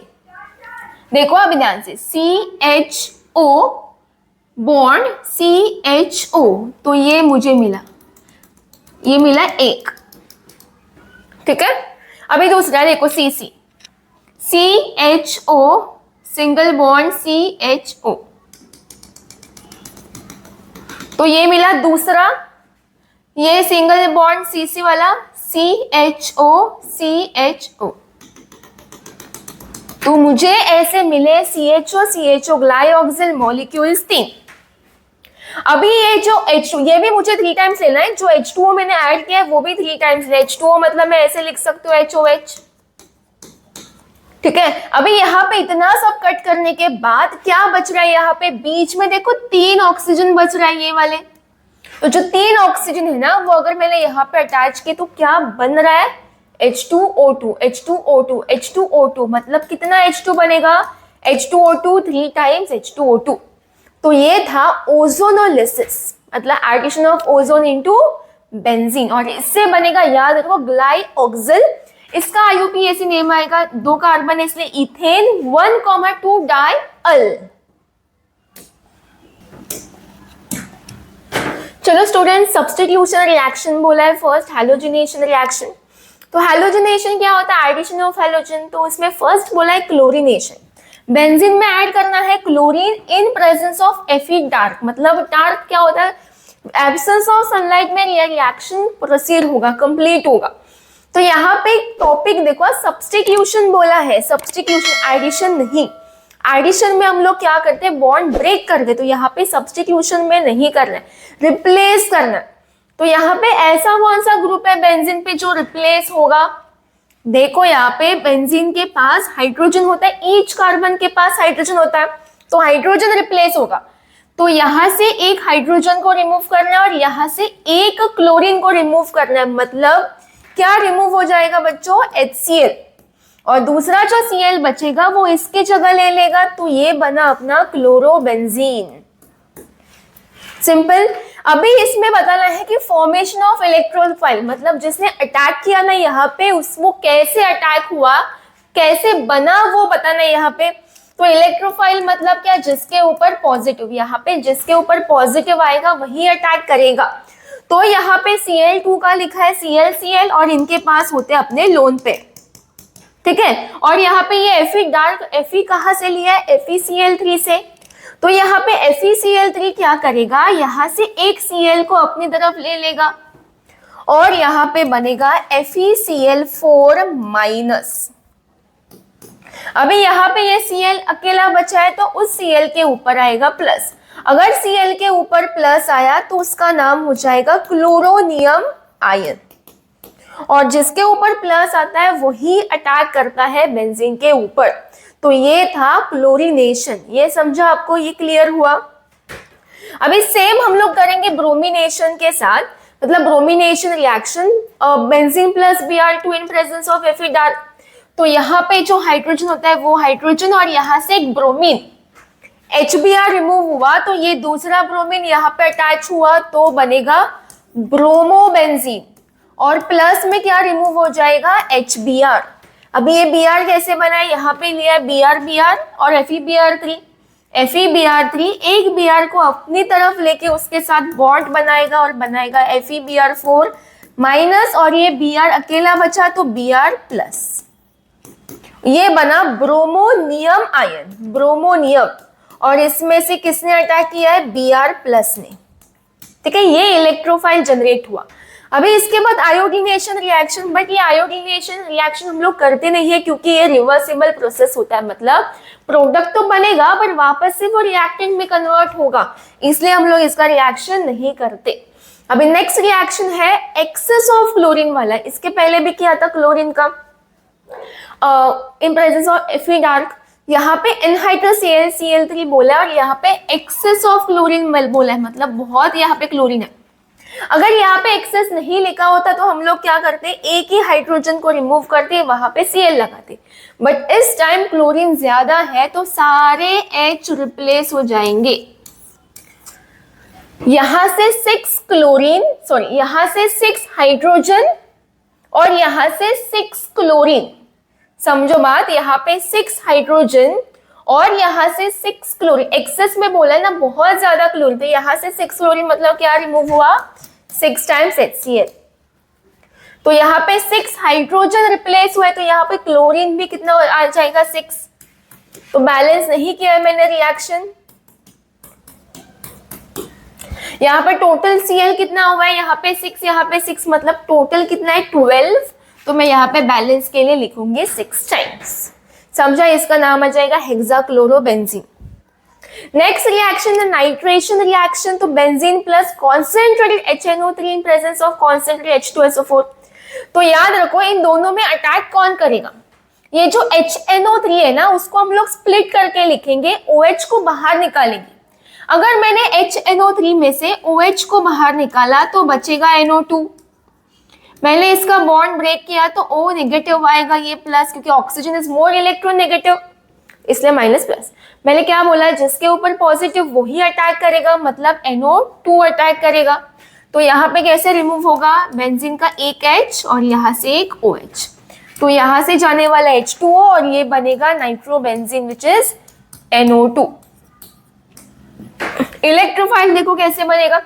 देखो अभी ध्यान से, CHO बॉन्ड CHO, तो ये मुझे मिला, ये मिला 1। ठीक है, अभी दूसरा देखो CHO सिंगल बॉन्ड CHO, तो ये मिला दूसरा। ये सिंगल बॉन्ड CC वाला CHO, तो मुझे ऐसे मिले CHO ग्लाइऑक्सिल मॉलिक्यूल्स 3। अभी ये जो H2, ये भी मुझे 3 टाइम्स लेना है, जो H2O मैंने ऐड किया है वो भी 3 टाइम्स ले। H2O मतलब मैं ऐसे लिख सकती हूँ HOH। ठीक है, अभी यहाँ पे इतना सब कट करने के बाद क्या बच रहा है, यहाँ पे बीच में देखो 3 ऑक्सीजन बच रहा है, ये वाले। तो जो 3 ऑक्सीजन है ना वो अगर मैंने यहाँ पे अटैच किए तो क्या बन रहा है, H2O2, मतलब कितना H2 बनेगा, H2O2 3 टाइम्स H2O2। तो ये था ओजोनोलिसिस, मतलब addition of ozone into benzene, और इससे बनेगा, याद रखो, ग्लाइऑक्सिल। इसका IUPAC नेम आएगा, 2 कार्बन है इसलिए इथेन 1,2 डाइअल। चलो स्टूडेंट, सब्स्टिट्यूशन रिएक्शन बोला है फर्स्ट, हैलोजिनेशन रिएक्शन। तो हैलोजिनेशन क्या होता है, एडिशन ऑफ हैलोजन। तो इसमें फर्स्ट बोला है क्लोरीनेशन, बेंजीन में ऐड करना है chlorine in presence of Fe dark. मतलब डार्क क्या होता है, एब्सेंस ऑफ सनलाइट में ये रिएक्शन प्रोसीड होगा, कंप्लीट होगा। तो यहाँ पे टॉपिक देखो, सब्स्टिट्यूशन बोला है, सब्स्टिट्यूशन, एडिशन नहीं। एडिशन में हम लोग क्या करते हैं, बॉन्ड ब्रेक कर दे, तो यहाँ पे सब्स्टिट्यूशन में नहीं करना है, रिप्लेस करना है। तो यहाँ पे ऐसा कौन सा ग्रुप है बेंजीन पे जो रिप्लेस होगा, देखो यहाँ पे बेंजीन के पास हाइड्रोजन होता है, ईच कार्बन के पास हाइड्रोजन होता है, तो हाइड्रोजन रिप्लेस होगा। तो यहाँ से एक हाइड्रोजन को रिमूव करना है और यहाँ से एक क्लोरीन को रिमूव करना है। मतलब क्या रिमूव हो जाएगा बच्चों, HCl, और दूसरा जो Cl बचेगा वो इसकी जगह ले लेगा, तो ये बना अपना क्लोरोबेंजीन। सिंपल। अभी इसमें बताना है कि फॉर्मेशन ऑफ इलेक्ट्रोफाइल, मतलब जिसने अटैक किया ना यहाँ पे, वो कैसे अटैक हुआ, कैसे बना, वो बताना है यहाँ पे। तो इलेक्ट्रोफाइल मतलब क्या, जिसके ऊपर पॉजिटिव, यहाँ पे जिसके ऊपर पॉजिटिव आएगा वही अटैक करेगा। तो यहाँ पे Cl2 का लिखा है Cl, और इनके पास होते हैं अपने लोन पे। ठीक है, और यहाँ पे ये Fe डार्क, Fe कहाँ से लिया है, FeCl3 से। तो यहाँ पे FeCl3 क्या करेगा, यहाँ से एक Cl को अपनी तरफ ले लेगा और यहाँ पे बनेगा FeCl4 माइनस। अभी यहाँ पे ये Cl अकेला बचा है तो उस Cl के ऊपर आएगा प्लस। अगर Cl के ऊपर प्लस आया तो उसका नाम हो जाएगा क्लोरोनियम आयन। और जिसके ऊपर प्लस आता है वही अटैक करता है बेंजीन के ऊपर। तो ये था क्लोरीनेशन। ये समझा आपको? ये क्लियर हुआ? अभी सेम हम लोग करेंगे ब्रोमिनेशन के साथ, मतलब bromination reaction benzene plus Br2 in presence of Fe dark. तो यहाँ पे जो हाइड्रोजन होता है वो हाइड्रोजन और यहाँ से एक ब्रोमीन HBr रिमूव हुआ, तो ये दूसरा ब्रोमीन यहाँ पे अटैच हुआ तो बनेगा ब्रोमोबेंजीन। और प्लस में क्या रिमूव हो जाएगा? HBr। अभी ये Br कैसे बना है? यहाँ पे लिया है Br और FeBr3। FeBr3 एक Br को अपनी तरफ लेके उसके साथ बॉन्ड बनाएगा और बनाएगा FeBr4 माइनस, और ये Br अकेला बचा तो Br प्लस। ये बना ब्रोमोनियम आयन, ब्रोमोनियम। और इसमें से किसने अटैक किया है? Br प्लस ने। ठीक है, ये इलेक्ट्रोफाइल जनरेट हुआ। अभी इसके बाद आयोडीनेशन रिएक्शन, बट ये आयोडीनेशन रिएक्शन हम लोग करते नहीं है क्योंकि ये रिवर्सिबल प्रोसेस होता है, मतलब प्रोडक्ट तो बनेगा पर वापस से वो रिएक्टेंट में कन्वर्ट होगा, इसलिए हम लोग इसका रिएक्शन नहीं करते। अभी नेक्स्ट रिएक्शन है एक्सेस ऑफ क्लोरीन वाला। इसके पहले भी किया था क्लोरीन का in presence of Fe dark. यहाँ पे एनहाइड्रोसीएल Cl3 बोला है और यहाँ पे एक्सेस ऑफ क्लोरीन बोला है, मतलब बहुत यहाँ पे क्लोरीन है। अगर यहाँ पे एक्सेस नहीं लिखा होता तो हम लोग क्या करते? एक ही हाइड्रोजन को रिमूव करते, वहां पे Cl लगाते। बट इस टाइम क्लोरीन ज्यादा है तो सारे H रिप्लेस हो जाएंगे। यहां से 6 क्लोरीन, सॉरी यहाँ से 6 हाइड्रोजन और यहाँ से 6 क्लोरीन। समझो बात, यहाँ पे 6 हाइड्रोजन और यहाँ से 6 क्लोरीन। एक्सेस में बोला है ना बहुत ज्यादा क्लोरीन, तो यहाँ से 6 क्लोरीन मतलब क्या रिमूव हुआ? 6 टाइम्स HCl। तो यहाँ पे 6 हाइड्रोजन रिप्लेस हुआ है, तो यहाँ पे क्लोरीन भी कितना आ जाएगा? 6। तो बैलेंस नहीं किया है मैंने रिएक्शन। यहाँ पे टोटल Cl कितना हुआ है? यहाँ पे 6, यहाँ पे 6, मतलब टोटल कितना है? 12। तो मैं यहाँ पे बैलेंस के लिए लिखूंगी 6 टाइम्स। समझा? इसका नाम आ जाएगा हेक्साक्लोरोबेंजीन। नेक्स्ट रिएक्शन है नाइट्रेशन रिएक्शन। तो benzene plus concentrated HNO3 in presence of concentrated H2SO4। तो याद रखो इन दोनों में अटैक कौन करेगा? ये जो HNO3 है ना उसको हम लोग स्प्लिट करके लिखेंगे, OH को बाहर निकालेंगे। अगर मैंने HNO3 में से OH को बाहर निकाला तो बचेगा NO2। मैंने इसका बॉन्ड ब्रेक किया तो O नेगेटिव आएगा, ये प्लस, क्योंकि ऑक्सीजन इज मोर इलेक्ट्रोनेगेटिव, इसलिए माइनस प्लस। मैंने क्या बोला? जिसके ऊपर पॉजिटिव वही अटैक करेगा, मतलब NO2 अटैक करेगा। तो यहाँ पे कैसे रिमूव होगा? बेंजीन का एक H और यहाँ से एक OH, तो यहाँ से जाने वाला H2O और ये बनेगा nitrobenzene which is NO2। Electrophile देखो कैसे बनेगा।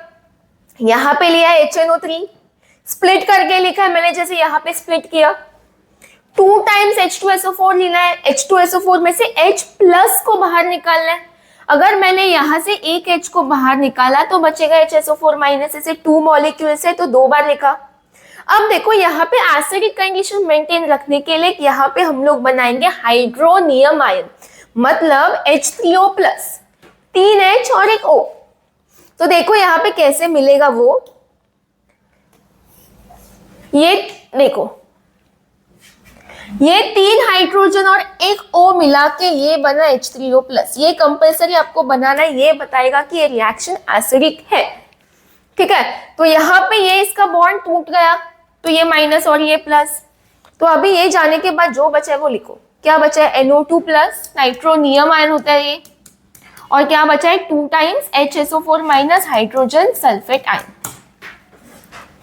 यहाँ पे लिया HNO3, स्प्लिट करके लिखा है मैंने, जैसे यहाँ पे स्प्लिट किया। 2 टाइम्स H2SO4 लेना है, H2SO4 में से H प्लस को बाहर निकालना है। अगर मैंने यहाँ से एक H को बाहर निकाला तो बचेगा HSO4 माइनस, इसे 2 मॉलिक्यूल्स है तो 2 बार लिखा। अब देखो यहाँ पे एसिडिक कंडीशन मेंटेन रखने के लिए यहाँ पे हम लोग बनाएंगे हाइड्रोनियम आयन, मतलब H3O प्लस, 3 H और एक O। तो देखो यहाँ पे कैसे मिलेगा वो, ये देखो ये 3 हाइड्रोजन और एक O मिला के ये बना H3O प्लस। ये कंपल्सरी आपको बनाना है, ये बताएगा कि ये रिएक्शन एसिडिक है। ठीक है, तो यहाँ पे ये इसका बॉन्ड टूट गया तो ये माइनस और ये प्लस। तो अभी ये जाने के बाद जो बचा है वो लिखो। क्या बचा है? NO2 प्लस, नाइट्रोनियम आयन होता है ये, और क्या बचा है? 2 times HSO4 minus hydrogen sulphate ion.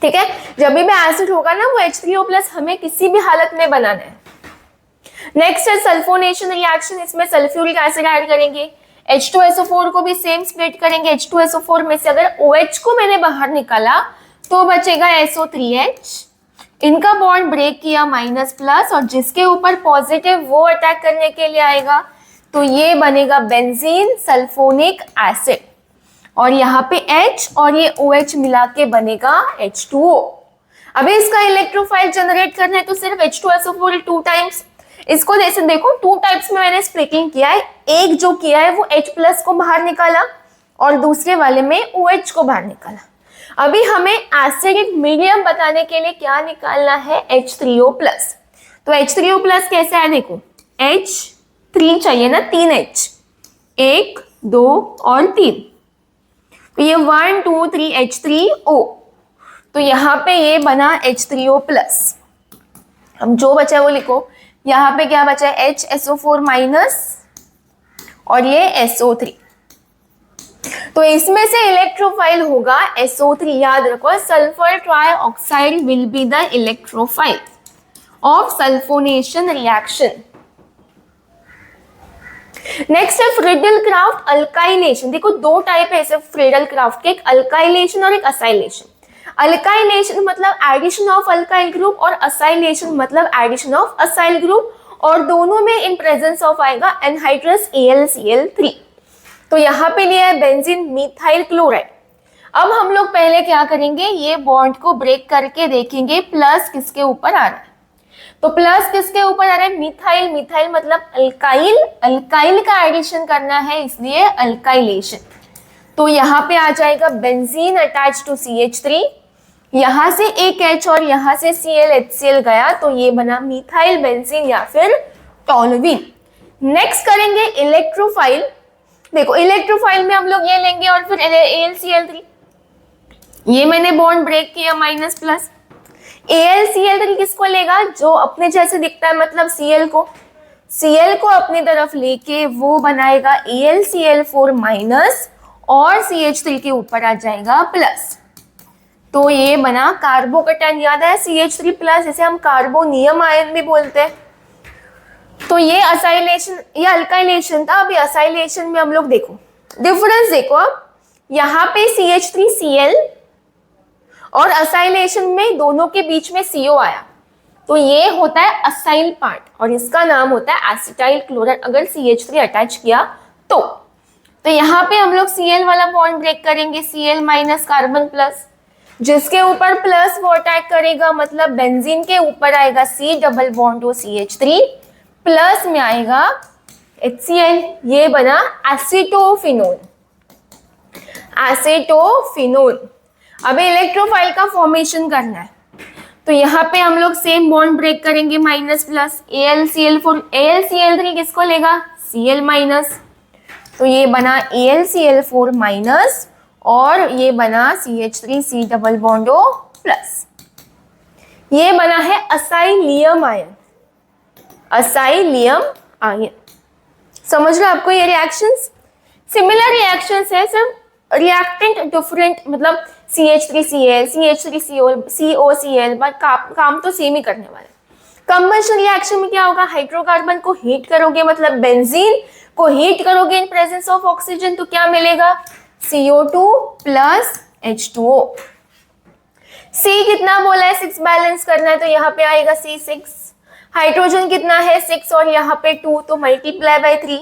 ठीक है, जब भी एसिड होगा ना वो H3O प्लस हमें किसी भी हालत में बनाना है। नेक्स्ट है सल्फोनेशन रिएक्शन। इसमें सल्फ्यूरिक एसिड ऐड करेंगे, H2SO4 को भी सेम स्प्लिट करेंगे। H2SO4 में से अगर OH को मैंने बाहर निकाला तो बचेगा SO3H। इनका बॉन्ड ब्रेक किया माइनस प्लस, और जिसके ऊपर पॉजिटिव वो अटैक करने के लिए आएगा, तो ये बनेगा बेंजीन सल्फोनिक एसिड। और यहाँ पे H और ये OH मिला के बनेगा H2O। अभी इसका इलेक्ट्रोफाइल जनरेट करना है तो सिर्फ H2SO4 2 टाइम्स। इसको जैसे देखो 2 टाइप्स में मैंने स्प्लिटिंग किया है। एक जो किया है वो H प्लस को बाहर निकाला और दूसरे वाले में OH को बाहर निकाला। अभी हमें एसिडिक मीडियम बताने के लिए क्या निकालना है, H3O+। तो H3O+ कैसे है, देखो H3 चाहिए ना, 3 H, 1 2 और 3, तो ये 1 2 3 H3O, तो यहाँ पे ये बना H3O+। हम जो बचा है वो लिखो, यहाँ पे क्या बचा है, HSO4- और ये SO3, तो इसमें से इलेक्ट्रोफाइल होगा SO3। याद रखो, sulphur trioxide will be the electrophile of sulphonation reaction. Next है फ्रीडल क्राफ्ट अल्काइलेशन। देखो दो टाइप है ऐसे फ्रीडल क्राफ्ट के, एक अल्काइलेशन और एक असाइलेशन। अल्काइलेशन मतलब एडिशन ऑफ अल्काइल ग्रुप और असाइलेशन मतलब एडिशन ऑफ असाइल ग्रुप, और दोनों में इन प्रेजेंस ऑफ आएगा एनहाइड्रस AlCl3। तो यहाँ पे लिया है बेंजीन मिथाइल क्लोराइड। अब हम लोग पहले क्या करेंगे, ये बॉन्ड को ब्रेक करके देखेंगे प्लस किसके ऊपर आ रहा है। तो प्लस किसके ऊपर आ रहा है, मिथाइल। मिथाइल मतलब अल्काइल, अल्काइल का एडिशन करना है इसलिए अल्काइलेशन। तो यहाँ पे आ जाएगा बेंजीन अटैच टू CH3, यहाँ से एक H और यहाँ से Cl HCl गया, तो ये बना मिथाइल बेंजीन या फिर टॉलुवीन। नेक्स्ट करेंगे इलेक्ट्रोफाइल। देखो इलेक्ट्रोफाइल में हम लोग ये लेंगे और फिर AlCl3, ये मैंने बॉन्ड ब्रेक किया माइनस प्लस। AlCl3 किसको लेगा, जो अपने जैसे दिखता है, मतलब Cl को, Cl को अपनी तरफ लेके वो बनाएगा AlCl4- और CH3 के ऊपर आ जाएगा प्लस। तो ये बना कार्बोकैटायन। याद है CH3+, इसे हम कार्बोनियम आयन भी बोलते हैं। तो ये असाइलेशन या अल्काइलेशन था। अभी असाइलेशन में हम लोग देखो डिफरेंस, देखो अब यहाँ पे CH3Cl और असाइलेशन में दोनों के बीच में CO आया, तो ये होता है असाइल पार्ट और इसका नाम होता है एसिटाइल क्लोराइड अगर CH3 अटैच किया तो यहाँ पे हम लोग Cl वाला बॉन्ड ब्रेक करेंगे, Cl- कार्बन प्लस, जिसके ऊपर प्लस वो अटैक करेगा मतलब बेंजीन के ऊपर आएगा C double bond O CH3 plus में आएगा HCl, ये बना एसीटोफिनोल। एसीटोफिनोल। अभी इलेक्ट्रोफाइल का फॉर्मेशन करना है, तो यहाँ पे हम लोग सेम बॉन्ड ब्रेक करेंगे माइनस प्लस AlCl4, AlCl3 किसको लेगा, Cl-, तो ये बना AlCl4- और ये बना CH3C double bond O plus. ये बना है असाइलियम आयन, असाइलियम आयन। समझ रहे आपको ये रिएक्शंस? सिमिलर रिएक्शंस है, सिर्फ रिएक्टेंट डिफरेंट, मतलब CH3Cl, CH3CO, COCl, बट काम तो सेम ही करने वाला है। कंबशन रिएक्शन में क्या होगा, हाइड्रोकार्बन को हीट करोगे मतलब बेंजीन को हीट करोगे इन प्रेजेंस ऑफ ऑक्सीजन, तो क्या मिलेगा, CO2 प्लस H2O। C कितना बोला है, 6 बैलेंस करना है, तो यहाँ पे आएगा C6। हाइड्रोजन कितना है 6 और यहाँ पे 2, तो मल्टीप्लाई बाय 3।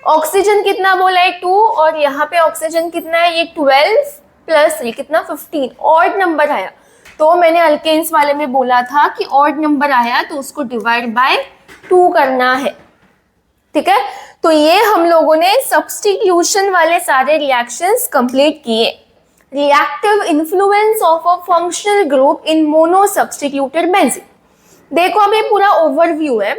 ऑक्सीजन कितना बोला है 2 और यहाँ पे ऑक्सीजन कितना है, ये 12 प्लस 3 कितना 15, ऑड नंबर आया। तो मैंने अल्केन्स वाले में बोला था कि ऑड नंबर आया तो उसको डिवाइड बाय 2 करना है, ठीक है। तो ये हम लोगों ने सब्स्टिट्यूशन वाले सारे रिएक्शंस कंप्लीट किए। Reactive influence of a functional group in mono substituted benzene. देखो अब ये पूरा ओवरव्यू है।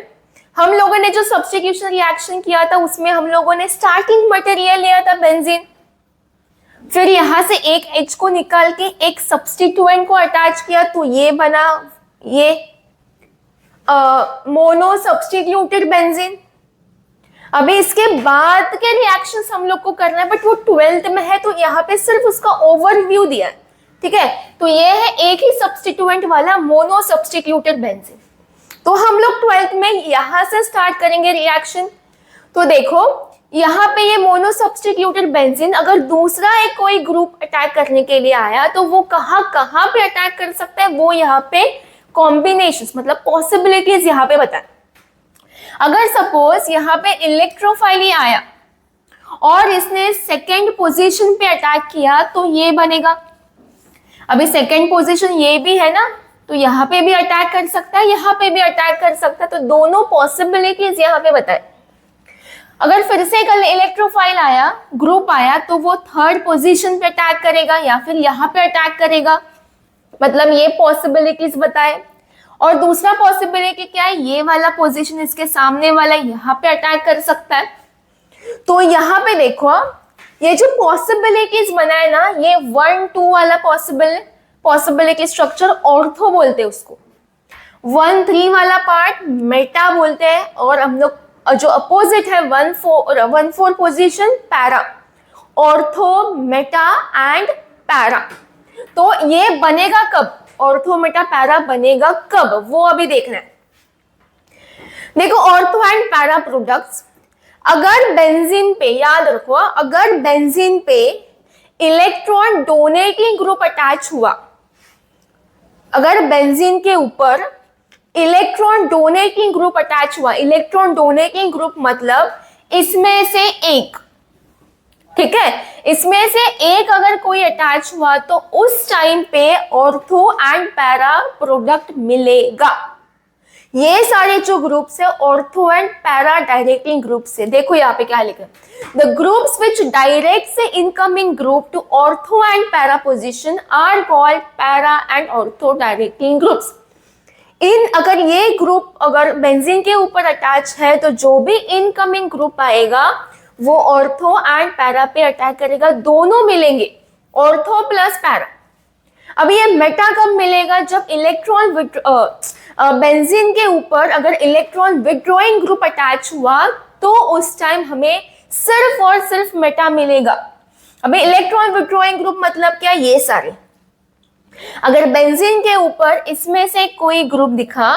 हम लोगों ने जो सब्स्टिट्यूशन रिएक्शन किया था उसमें हम लोगों ने स्टार्टिंग मटेरियल लिया था बेंजीन, फिर यहाँ से एक H को निकाल के एक सब्स्टिट्यूएंट को अटैच किया, तो ये बना ये मोनो सब्स्टिट्यूटेड बेंजीन। अभी इसके बाद के रिएक्शंस हम लोग को करना है, बट वो 12th में है तो यहाँ पे सिर्फ उसका ओवरव्यू दिया है, ठीक है। तो ये है एक ही सब्स्टिट्यूएंट वाला मोनो सब्स्टिट्यूटेड बेंजीन। तो हम लोग 12th में यहाँ से स्टार्ट करेंगे रिएक्शन। तो देखो यहाँ पे ये मोनो सब्स्टिट्यूटेड बेंजीन अगर दूसरा एक कोई ग्रुप अटैक करने के लिए आया तो वो कहाँ पे अटैक कर सकता है, वो यहाँ पे कॉम्बिनेशंस मतलब पॉसिबिलिटीज यहाँ पे बताए। अगर सपोज यहाँ पे इलेक्ट्रोफाइल ही आया और इसने सेकेंड पोजीशन पे अटैक किया तो ये बनेगा, अभी सेकेंड पोजीशन ये भी है ना, तो यहाँ पे भी अटैक कर सकता है, यहाँ पे भी अटैक कर सकता है, तो दोनों पॉसिबिलिटीज यहाँ पे बताए। अगर फिर से कल इलेक्ट्रोफाइल आया, ग्रुप आया, तो वो थर्ड पोजीशन पे अटैक करेगा या फिर यहाँ पे अटैक करेगा, मतलब ये पॉसिबिलिटीज बताए। और दूसरा पॉसिबिलिटी क्या है, ये वाला पोजीशन इसके सामने वाला यहाँ पे अटैक कर सकता है। तो यहाँ पे देखो, ये जो पॉसिबिलिटीज बनाए ना, ये 1 2 वाला पॉसिबिलिटी स्ट्रक्चर ऑर्थो बोलते हैं उसको, 1 3 वाला पार्ट मेटा बोलते हैं, और हम लोग जो अपोजिट है 1 4 position para, ortho Meta and para. तो ये बनेगा कब, ऑर्थो मेटा पैरा बनेगा कब, वो अभी देखना है। देखो ऑर्थो एंड पैरा प्रोडक्ट्स, अगर बेंजीन पे, याद रखो, अगर बेंजीन पे इलेक्ट्रॉन डोनेटिंग ग्रुप अटैच हुआ, अगर बेंजीन के ऊपर इलेक्ट्रॉन डोनेटिंग ग्रुप अटैच हुआ, इलेक्ट्रॉन डोनेटिंग ग्रुप मतलब इसमें से एक, ठीक है, इसमें से एक अगर कोई अटैच हुआ तो उस टाइम पे ऑर्थो एंड पैरा प्रोडक्ट मिलेगा। ये सारे जो ग्रुप्स है ortho and para directing groups है। देखो यहाँ पे क्या लिखा है, द ग्रुप्स विच डायरेक्ट से incoming group to ortho and para position are called para and ortho directing groups. अगर ये ग्रुप अगर बेंजीन के ऊपर अटैच है तो जो भी इनकमिंग ग्रुप आएगा वो ऑर्थो एंड पैरा पे अटैक करेगा, दोनों मिलेंगे, ऑर्थो प्लस पैरा। अभी ये मेटा कब मिलेगा, जब इलेक्ट्रॉन बेंजीन के ऊपर अगर इलेक्ट्रॉन विड्रॉइंग ग्रुप अटैच हुआ तो उस टाइम हमें सिर्फ और सिर्फ मेटा मिलेगा। अभी इलेक्ट्रॉन विड्रॉइंग ग्रुप मतलब क्या, ये सारे, अगर बेंजीन के ऊपर इसमें से कोई ग्रुप दिखा,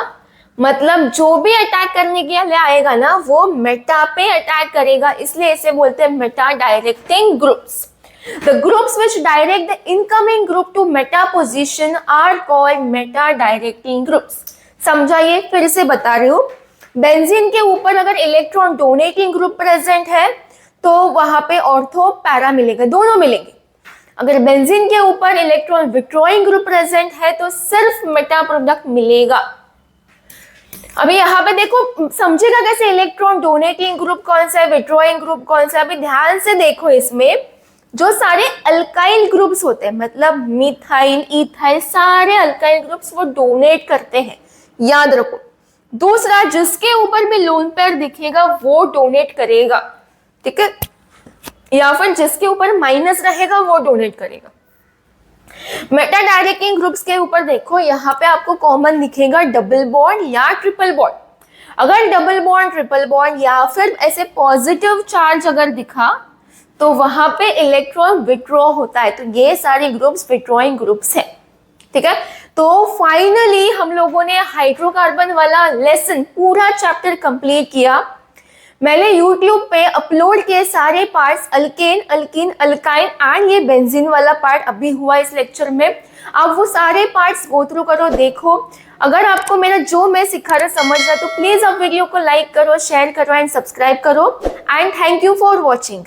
मतलब जो भी अटैक करने के लिए आएगा ना वो मेटा पे अटैक करेगा, इसलिए इसे बोलते हैं Meta directing groups. The groups which direct the incoming group to meta position are called meta directing groups. समझाइए, फिर से बता रही हूँ, बेंजीन के ऊपर अगर इलेक्ट्रॉन डोनेटिंग ग्रुप प्रेजेंट है तो वहां पे ऑर्थो पैरा मिलेगा, दोनों मिलेंगे। अगर बेंजीन के ऊपर इलेक्ट्रॉन विड्रॉइंग ग्रुप प्रेजेंट है तो सिर्फ मेटा प्रोडक्ट मिलेगा। अभी यहाँ पे देखो, समझेगा कैसे इलेक्ट्रॉन डोनेटिंग ग्रुप कौन सा है, विड्रॉइंग ग्रुप कौन सा है। अभी ध्यान से देखो, इसमें जो सारे अल्काइल ग्रुप्स होते हैं, मतलब मिथाइल, इथाइल, सारे अल्काइल ग्रुप्स वो डोनेट करते हैं, याद रखो। दूसरा, जिसके ऊपर भी लोन पेयर दिखेगा वो डोनेट करेगा, ठीक है, या फिर जिसके ऊपर माइनस रहेगा वो डोनेट करेगा। मेटा डायरेक्टिंग ग्रुप्स के ऊपर देखो, यहाँ पे आपको कॉमन दिखेगा डबल बॉन्ड या ट्रिपल बॉन्ड। अगर डबल बॉन्ड, ट्रिपल बॉन्ड या फिर ऐसे पॉजिटिव चार्ज अगर दिखा तो वहां पे इलेक्ट्रॉन विड्रॉ होता है। तो ये सारे ग्रुप्स विड्रॉइंग ग्रुप्स है, ठीक है। तो फाइनली हम लोगों ने हाइड्रोकार्बन वाला लेसन पूरा चैप्टर कंप्लीट किया। मैंने YouTube पे अपलोड किए सारे parts, alkane, alkyne, alkyne and ये बेंजीन वाला पार्ट अभी हुआ इस लेक्चर में। आप वो सारे पार्ट्स गो थ्रू करो, देखो। अगर आपको मेरा जो मैं सिखा रहा समझ रहा तो प्लीज आप वीडियो को लाइक करो, शेयर करो एंड सब्सक्राइब करो। And thank you for watching.